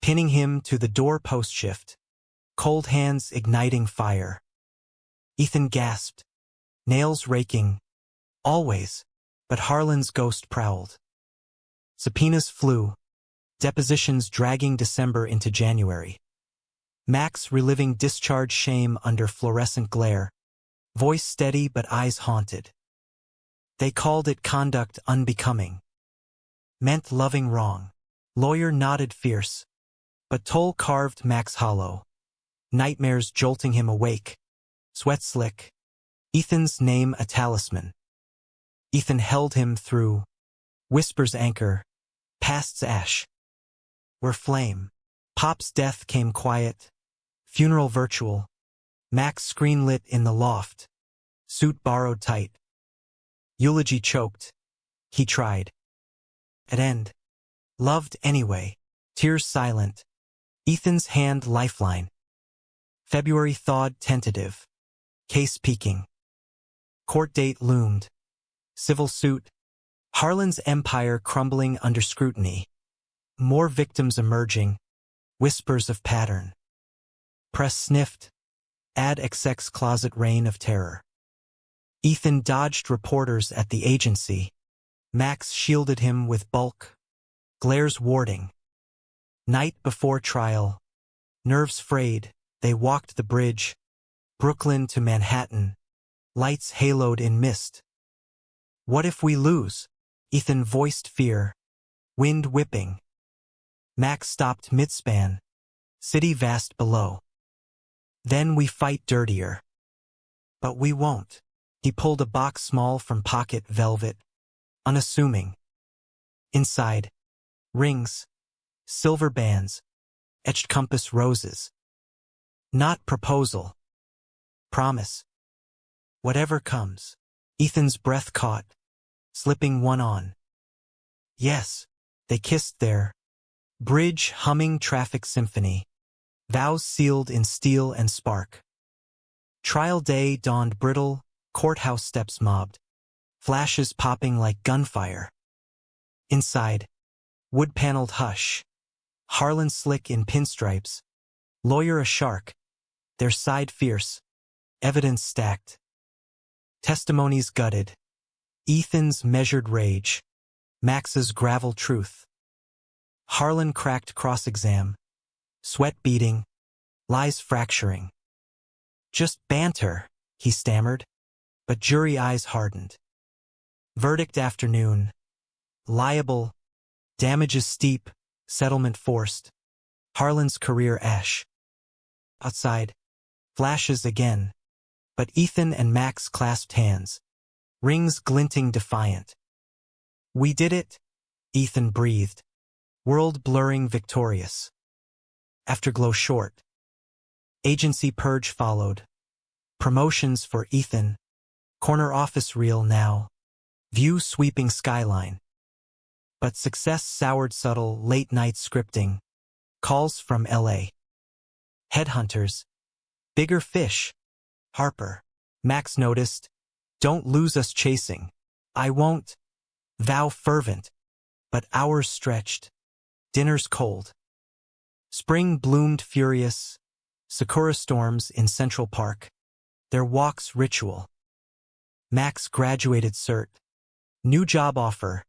S1: pinning him to the door-post shift. Cold hands igniting fire. Ethan gasped. Nails raking. Always. But Harlan's ghost prowled. Subpoenas flew. Depositions dragging December into January. Max reliving discharge shame under fluorescent glare. Voice steady but eyes haunted. They called it conduct unbecoming. Meant loving wrong. Lawyer nodded fierce. But toll carved Max hollow. Nightmares jolting him awake. Sweat slick. Ethan's name a talisman. Ethan held him through. Whispers anchor. Past's ash. Were flame. Pop's death came quiet. Funeral virtual. Max screen lit in the loft. Suit borrowed tight. Eulogy choked. He tried. At end. Loved anyway. Tears silent. Ethan's hand lifeline. February thawed tentative. Case peaking. Court date loomed. Civil suit. Harlan's empire crumbling under scrutiny. More victims emerging. Whispers of pattern. Press sniffed. Add XX closet reign of terror. Ethan dodged reporters at the agency. Max shielded him with bulk. Glares warding. Night before trial. Nerves frayed, they walked the bridge. Brooklyn to Manhattan. Lights haloed in mist. What if we lose? Ethan voiced fear. Wind whipping. Max stopped midspan. City vast below. Then we fight dirtier. But we won't. He pulled a box small from pocket velvet. Unassuming. Inside. Rings. Silver bands. Etched compass roses. Not proposal. Promise. Whatever comes. Ethan's breath caught. Slipping one on. Yes. They kissed there. Bridge humming traffic symphony. Vows sealed in steel and spark. Trial day dawned brittle, courthouse steps mobbed. Flashes popping like gunfire. Inside. Wood-paneled hush. Harlan slick in pinstripes. Lawyer a shark. Their side fierce. Evidence stacked. Testimonies gutted. Ethan's measured rage. Max's gravel truth. Harlan cracked cross-exam. Sweat beading. Lies fracturing. Just banter, he stammered. But jury eyes hardened. Verdict afternoon. Liable. Damages steep. Settlement forced. Harlan's career ash. Outside. Flashes again. But Ethan and Max clasped hands. Rings glinting defiant. We did it, Ethan breathed. World blurring victorious. Afterglow short. Agency purge followed. Promotions for Ethan. Corner office reel now. View sweeping skyline. But success soured subtle late-night scripting. Calls from L.A. Headhunters. Bigger fish. Harper. Max noticed. Don't lose us chasing. I won't. Vow fervent. But hours stretched. Dinner's cold. Spring bloomed furious. Sakura storms in Central Park. Their walks ritual. Max graduated cert. New job offer.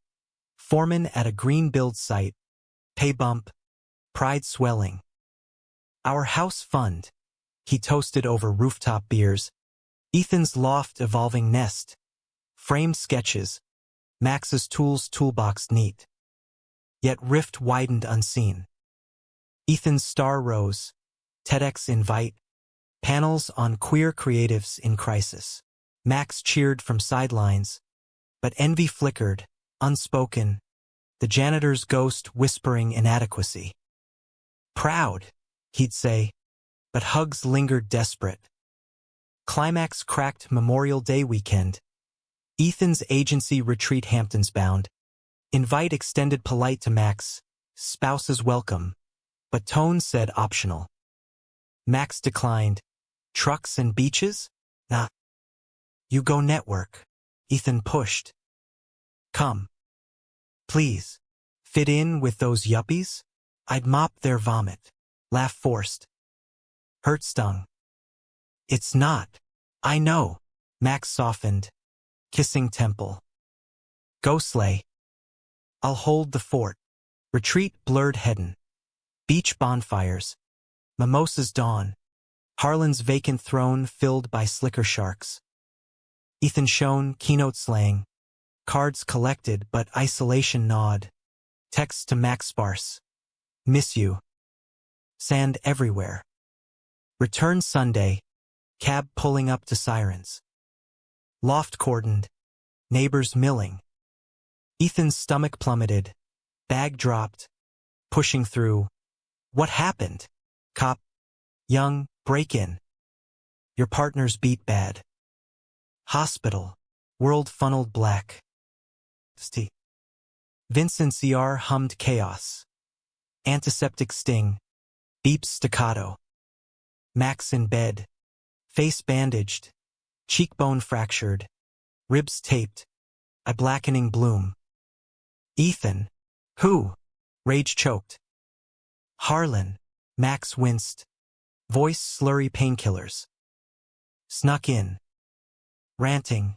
S1: Foreman at a green build site. Pay bump. Pride swelling. Our house fund. he toasted over rooftop beers. Ethan's loft evolving nest. Framed sketches. Max's tools toolbox neat. Yet rift widened unseen. Ethan's star rose. TEDx invite. Panels on queer creatives in crisis. Max cheered from sidelines. But envy flickered, unspoken. The janitor's ghost whispering inadequacy. Proud, he'd say, but hugs lingered desperate. Climax cracked Memorial Day weekend. Ethan's agency retreat Hamptons bound. Invite extended polite to Max, spouses welcome, but tone said optional. Max declined. Trucks and beaches? Nah. You go network. Ethan pushed. Come. Please. Fit in with those yuppies? I'd mop their vomit. Laugh forced. Hurt stung. It's not. I know. Max softened. Kissing temple. Go slay. I'll hold the fort. Retreat blurred headin'. Beach bonfires. Mimosas dawn. Harlan's vacant throne filled by slicker sharks. Ethan shone, keynote slaying. Cards collected, but isolation gnawed. Text to Max sparse. Miss you. Sand everywhere. Return Sunday. Cab pulling up to sirens. Loft cordoned. Neighbors milling. Ethan's stomach plummeted. Bag dropped. Pushing through. What happened? Cop. Young, break in. Your partner's beat bad. Hospital. World funneled black. St. Vincent CR hummed chaos. Antiseptic sting. Beeps staccato. Max in bed. Face bandaged. Cheekbone fractured. Ribs taped. A blackening bloom. Ethan. Who? Rage choked. Harlan. Max winced. Voice slurry painkillers. Snuck in. Ranting.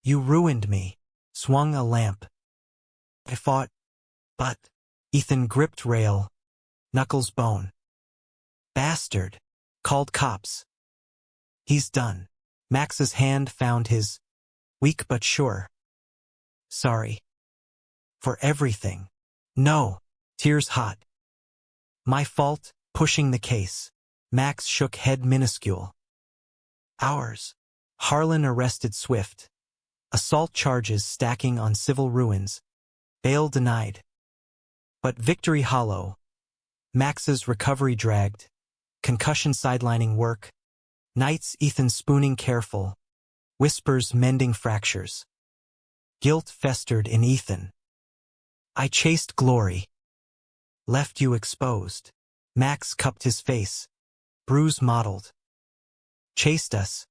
S1: You ruined me. Swung a lamp. I fought. But. Ethan gripped rail. Knuckles bone. Bastard. Called cops. He's done. Max's hand found his. Weak but sure. Sorry. For everything. No. Tears hot. My fault, pushing the case. Max shook head minuscule. Ours. Harlan arrested swift. Assault charges stacking on civil ruins. Bail denied. But victory hollow. Max's recovery dragged. Concussion sidelining work. Nights Ethan spooning careful. Whispers mending fractures. Guilt festered in Ethan. I chased glory. Left you exposed. Max cupped his face. Bruise mottled. Chased us.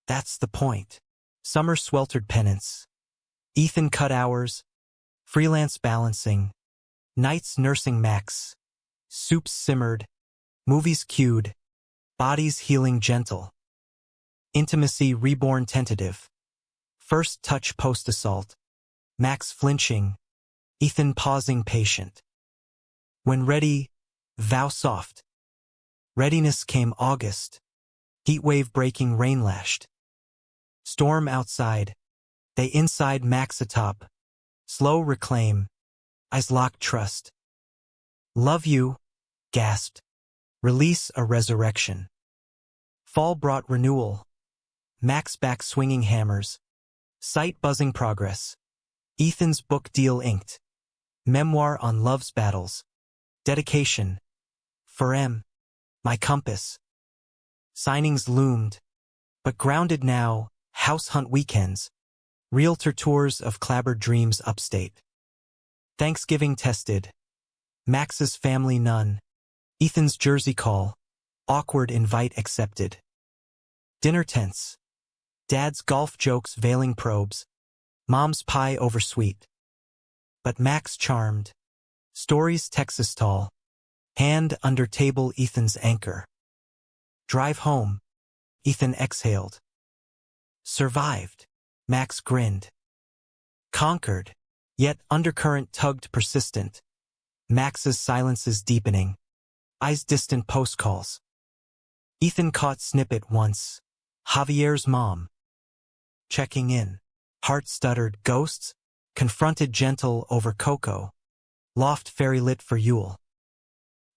S1: That's the point. Summer sweltered penance. Ethan cut hours. Freelance balancing. Nights nursing Max. Soups simmered. Movies cued. Bodies healing gentle. Intimacy reborn tentative. First touch post-assault. Max flinching. Ethan pausing patient. When ready, vow soft. Readiness came August. Heatwave breaking rain lashed. Storm outside. They inside Max atop. Slow reclaim. Eyes locked trust. Love you, gasped. Release a resurrection. Fall brought renewal. Max back swinging hammers. Sight buzzing progress. Ethan's book deal inked. Memoir on love's battles. Dedication. For M. My compass. Signings loomed. But grounded now, house hunt weekends. Realtor tours of clabbered dreams upstate. Thanksgiving tested. Max's family none. Ethan's Jersey call. Awkward invite accepted. Dinner tense. Dad's golf jokes veiling probes. Mom's pie oversweet. But Max charmed. Stories Texas tall. Hand under table Ethan's anchor. Drive home. Ethan exhaled. Survived. Max grinned. Conquered. Yet undercurrent tugged persistent. Max's silences deepening. Eyes distant post calls. Ethan caught snippet once. Javier's mom. Checking in. Heart stuttered. Ghosts? Confronted gentle over cocoa. Loft fairy lit for Yule.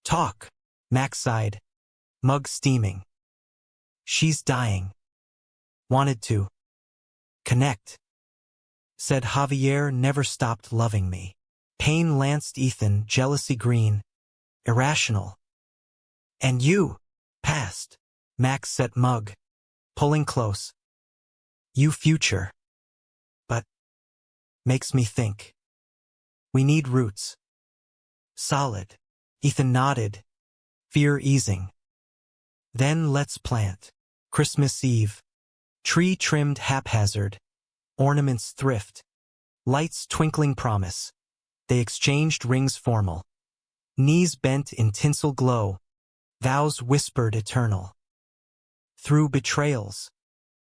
S1: Talk. Max sighed. Mug steaming. She's dying. Wanted to connect. Said Javier never stopped loving me. Pain lanced Ethan, jealousy green. Irrational. And you? Past. Max set Mug. Pulling close. You future. But makes me think. We need roots. Solid. Ethan nodded. Fear easing. Then let's plant. Christmas Eve. Tree trimmed haphazard. Ornaments thrift. Lights twinkling promise. They exchanged rings formal. Knees bent in tinsel glow. Vows whispered eternal. Through betrayals.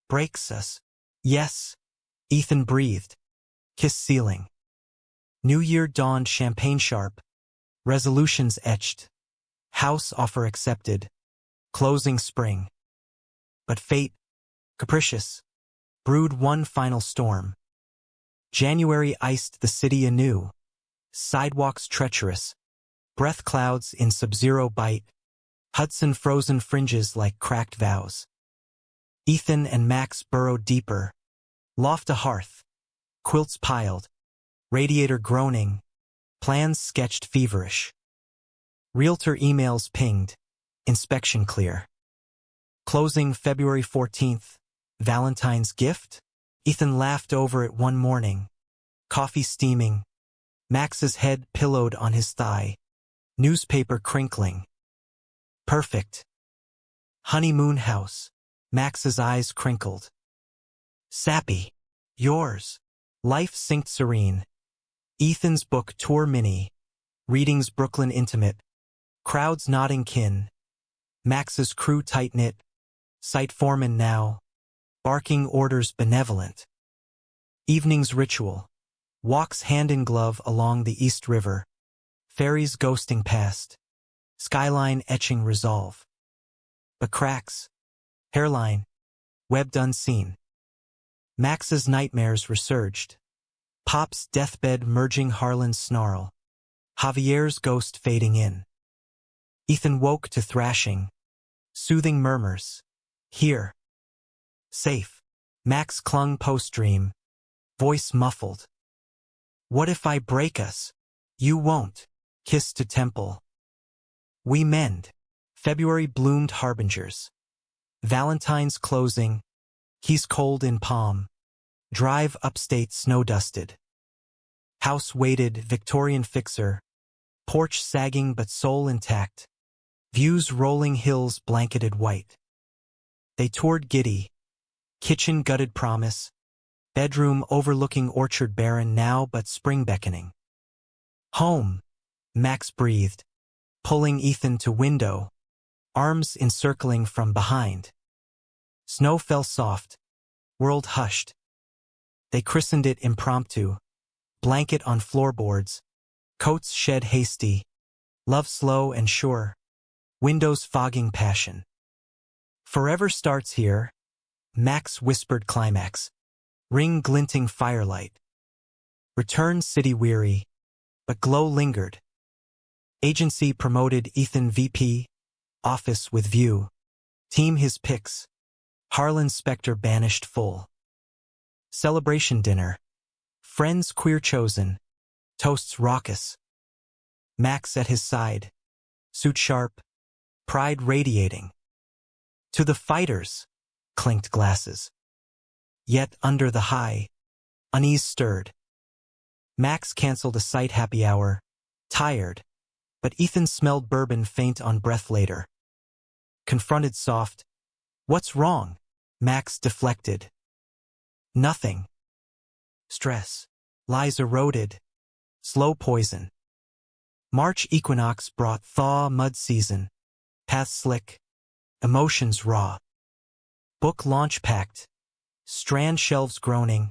S1: Breaks us. Yes. Ethan breathed. Kiss ceiling. New Year dawned champagne sharp. Resolutions etched. House offer accepted. Closing spring. But fate, capricious, brewed one final storm. January iced the city anew. Sidewalks treacherous. Breath clouds in sub-zero bite. Hudson frozen fringes like cracked vows. Ethan and Max burrowed deeper. Loft a hearth. Quilts piled. Radiator groaning. Plans sketched feverish. Realtor emails pinged. Inspection clear. Closing February 14th. Valentine's gift? Ethan laughed over it one morning. Coffee steaming. Max's head pillowed on his thigh. Newspaper crinkling. Perfect. Honeymoon house. Max's eyes crinkled. Sappy. Yours. Life synced serene. Ethan's book tour mini. Readings Brooklyn intimate. Crowds nodding kin. Max's crew tight-knit. Site foreman now. Barking orders benevolent. Evening's ritual. Walks hand in glove along the East River. Ferries ghosting past. Skyline etching resolve. But cracks. Hairline. Webbed unseen. Max's nightmares resurged. Pop's deathbed merging Harlan's snarl. Javier's ghost fading in. Ethan woke to thrashing. Soothing murmurs. Here. Safe. Max clung post-dream. Voice muffled. What if I break us? You won't. Kiss to temple. We mend. February bloomed harbingers. Valentine's closing. He's cold in palm. Drive upstate snow-dusted. House weighted, Victorian fixer. Porch sagging but soul intact. Views rolling hills blanketed white. They toured giddy. Kitchen gutted promise. Bedroom overlooking orchard barren now but spring beckoning. Home. Max breathed. Pulling Ethan to window. Arms encircling from behind. Snow fell soft. World hushed. They christened it impromptu. Blanket on floorboards. Coats shed hasty. Love slow and sure. Windows fogging passion. Forever starts here. Max whispered climax. Ring glinting firelight. Return city weary. But glow lingered. Agency promoted Ethan VP. Office with view. Team his picks. Harlan Specter banished full. Celebration dinner. Friends queer chosen. Toasts raucous. Max at his side. Suit sharp. Pride radiating. To the fighters. Clinked glasses. Yet under the high. Unease stirred. Max canceled a sight happy hour. Tired. But Ethan smelled bourbon faint on breath later. Confronted soft. What's wrong? Max deflected. Nothing. Stress. Lies eroded. Slow poison. March equinox brought thaw mud season. Path slick. Emotions raw. Book launch packed. Strand shelves groaning.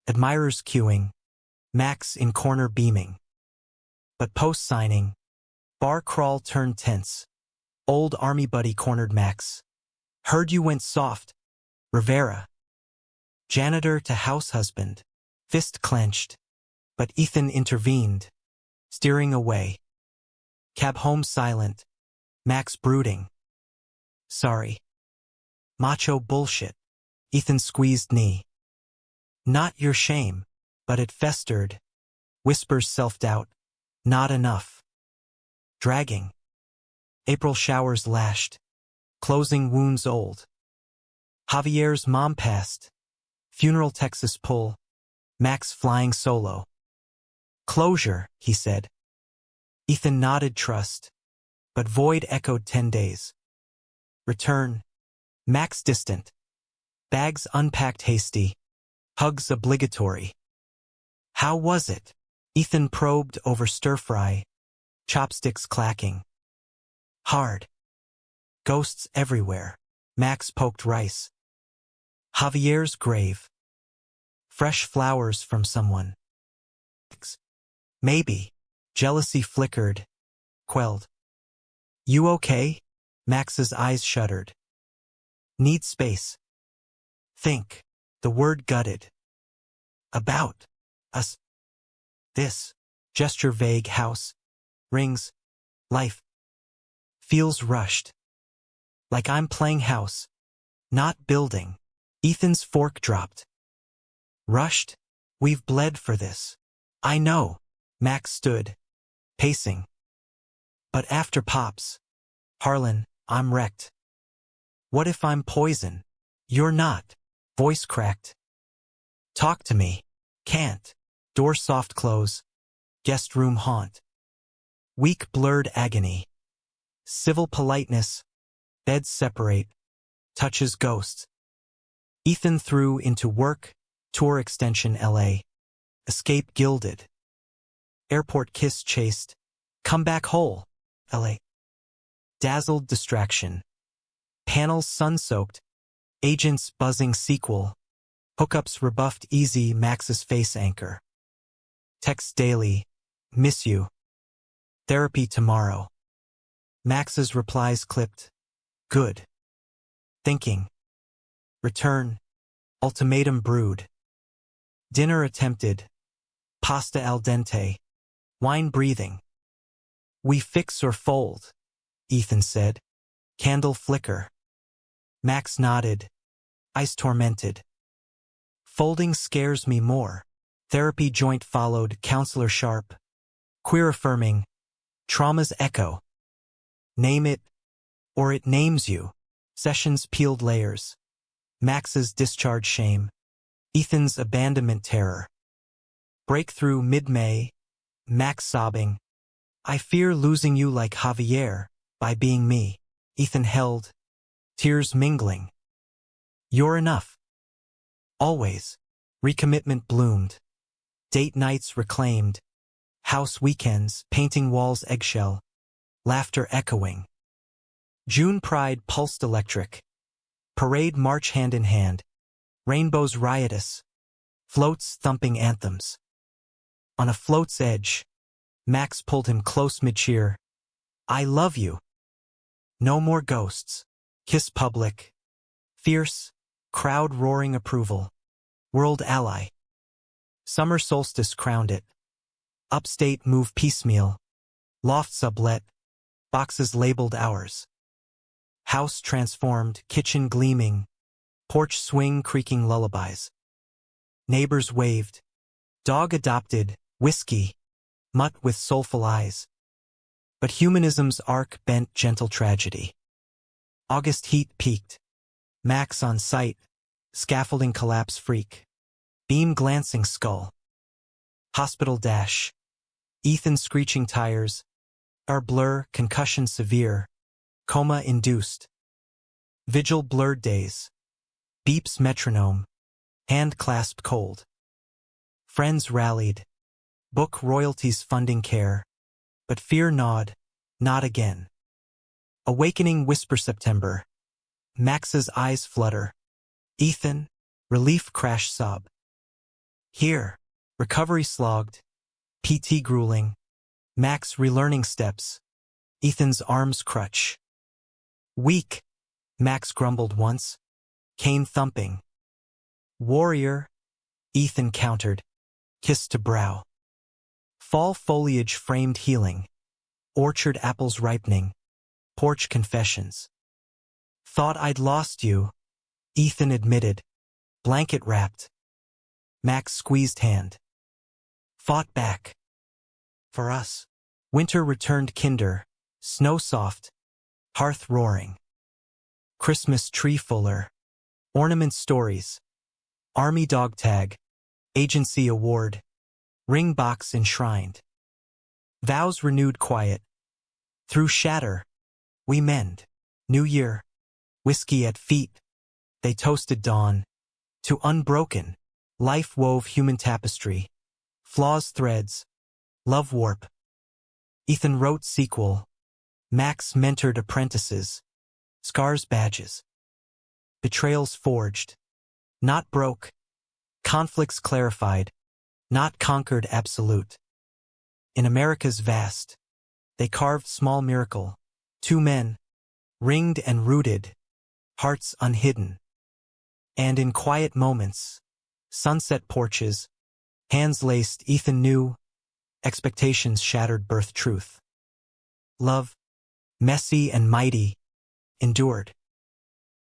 S1: Admirers queuing. Max in corner beaming. But post-signing. Bar crawl turned tense. Old army buddy cornered Max. Heard you went soft, Rivera. Janitor to house husband. Fist clenched. But Ethan intervened, steering away. Cab home silent. Max brooding. Sorry. Macho bullshit. Ethan squeezed knee. Not your shame, but it festered. Whispers self-doubt. Not enough. Dragging. April showers lashed. Closing wounds old. Javier's mom passed. Funeral Texas pull. Max flying solo. Closure, he said. Ethan nodded trust. But void echoed 10 days. Return. Max distant. Bags unpacked hasty. Hugs obligatory. How was it? Ethan probed over stir-fry. Chopsticks clacking. Hard. Ghosts everywhere. Max poked rice. Javier's grave. Fresh flowers from someone. Maybe. Jealousy flickered. Quelled. You okay? Max's eyes shuddered. Need space. Think. The word gutted. About. Us. This. Gesture vague house. Rings. Life. Feels rushed. Like I'm playing house. Not building. Ethan's fork dropped. Rushed? We've bled for this. I know. Max stood. Pacing. But after pops. Harlan, I'm wrecked. What if I'm poison? You're not. Voice cracked. Talk to me. Can't. Door soft close. Guest room haunt. Weak blurred agony. Civil politeness. Beds separate. Touches ghosts. Ethan threw into work. Tour extension LA. Escape gilded. Airport kiss chased. Come back whole. LA. Dazzled distraction. Panels sun-soaked. Agents buzzing sequel. Hookups rebuffed easy Max's face anchor. Text daily. Miss you. Therapy tomorrow. Max's replies clipped. Good. Thinking. Return. Ultimatum brewed. Dinner attempted. Pasta al dente. Wine breathing. We fix or fold, Ethan said. Candle flicker. Max nodded. Ice tormented. Folding scares me more. Therapy joint followed. Counselor sharp. Queer affirming. Trauma's echo. Name it, or it names you. Sessions peeled layers. Max's discharge shame. Ethan's abandonment terror. Breakthrough mid-May. Max sobbing. I fear losing you like Javier, by being me. Ethan held. Tears mingling. You're enough. Always. Recommitment bloomed. Date nights reclaimed. House weekends, painting walls eggshell. Laughter echoing. June pride pulsed electric. Parade march hand in hand. Rainbows riotous. Floats thumping anthems. On a float's edge. Max pulled him close mid-cheer. I love you. No more ghosts. Kiss public. Fierce. Crowd roaring approval. World ally. Summer solstice crowned it. Upstate move piecemeal. Loft sublet. Boxes labeled ours. House transformed, kitchen gleaming. Porch swing creaking lullabies. Neighbors waved. Dog adopted, whiskey. Mutt with soulful eyes. But humanism's arc bent gentle tragedy. August heat peaked. Max on site. Scaffolding collapse freak. Beam glancing skull. Hospital dash. Ethan screeching tires. Our blur, concussion severe. Coma induced. Vigil blurred days. Beeps metronome. Hand clasp cold. Friends rallied. Book royalties funding care. But fear gnawed. Not again. Awakening whisper September. Max's eyes flutter. Ethan. Relief crash sob. Here. Recovery slogged. PT grueling. Max relearning steps. Ethan's arms crutch. Weak. Max grumbled once, cane thumping. Warrior, Ethan countered, kiss to brow. Fall foliage framed healing, orchard apples ripening, porch confessions. Thought I'd lost you, Ethan admitted, blanket wrapped. Max squeezed hand. Fought back. For us. Winter returned kinder, snow soft, hearth roaring. Christmas tree fuller, ornament stories, army dog tag, agency award, ring box enshrined. Vows renewed quiet. Through shatter, we mend. New Year, whiskey at feet, they toasted dawn. To unbroken, life wove human tapestry. Flaws threads, love warp. Ethan wrote sequel. Max mentored apprentices. Scars badges. Betrayals forged. Not broke. Conflicts clarified. Not conquered absolute. In America's vast, they carved small miracle. Two men, ringed and rooted, hearts unhidden. And in quiet moments, sunset porches, hands laced, Ethan knew, expectations shattered birth truth. Love, messy and mighty, endured.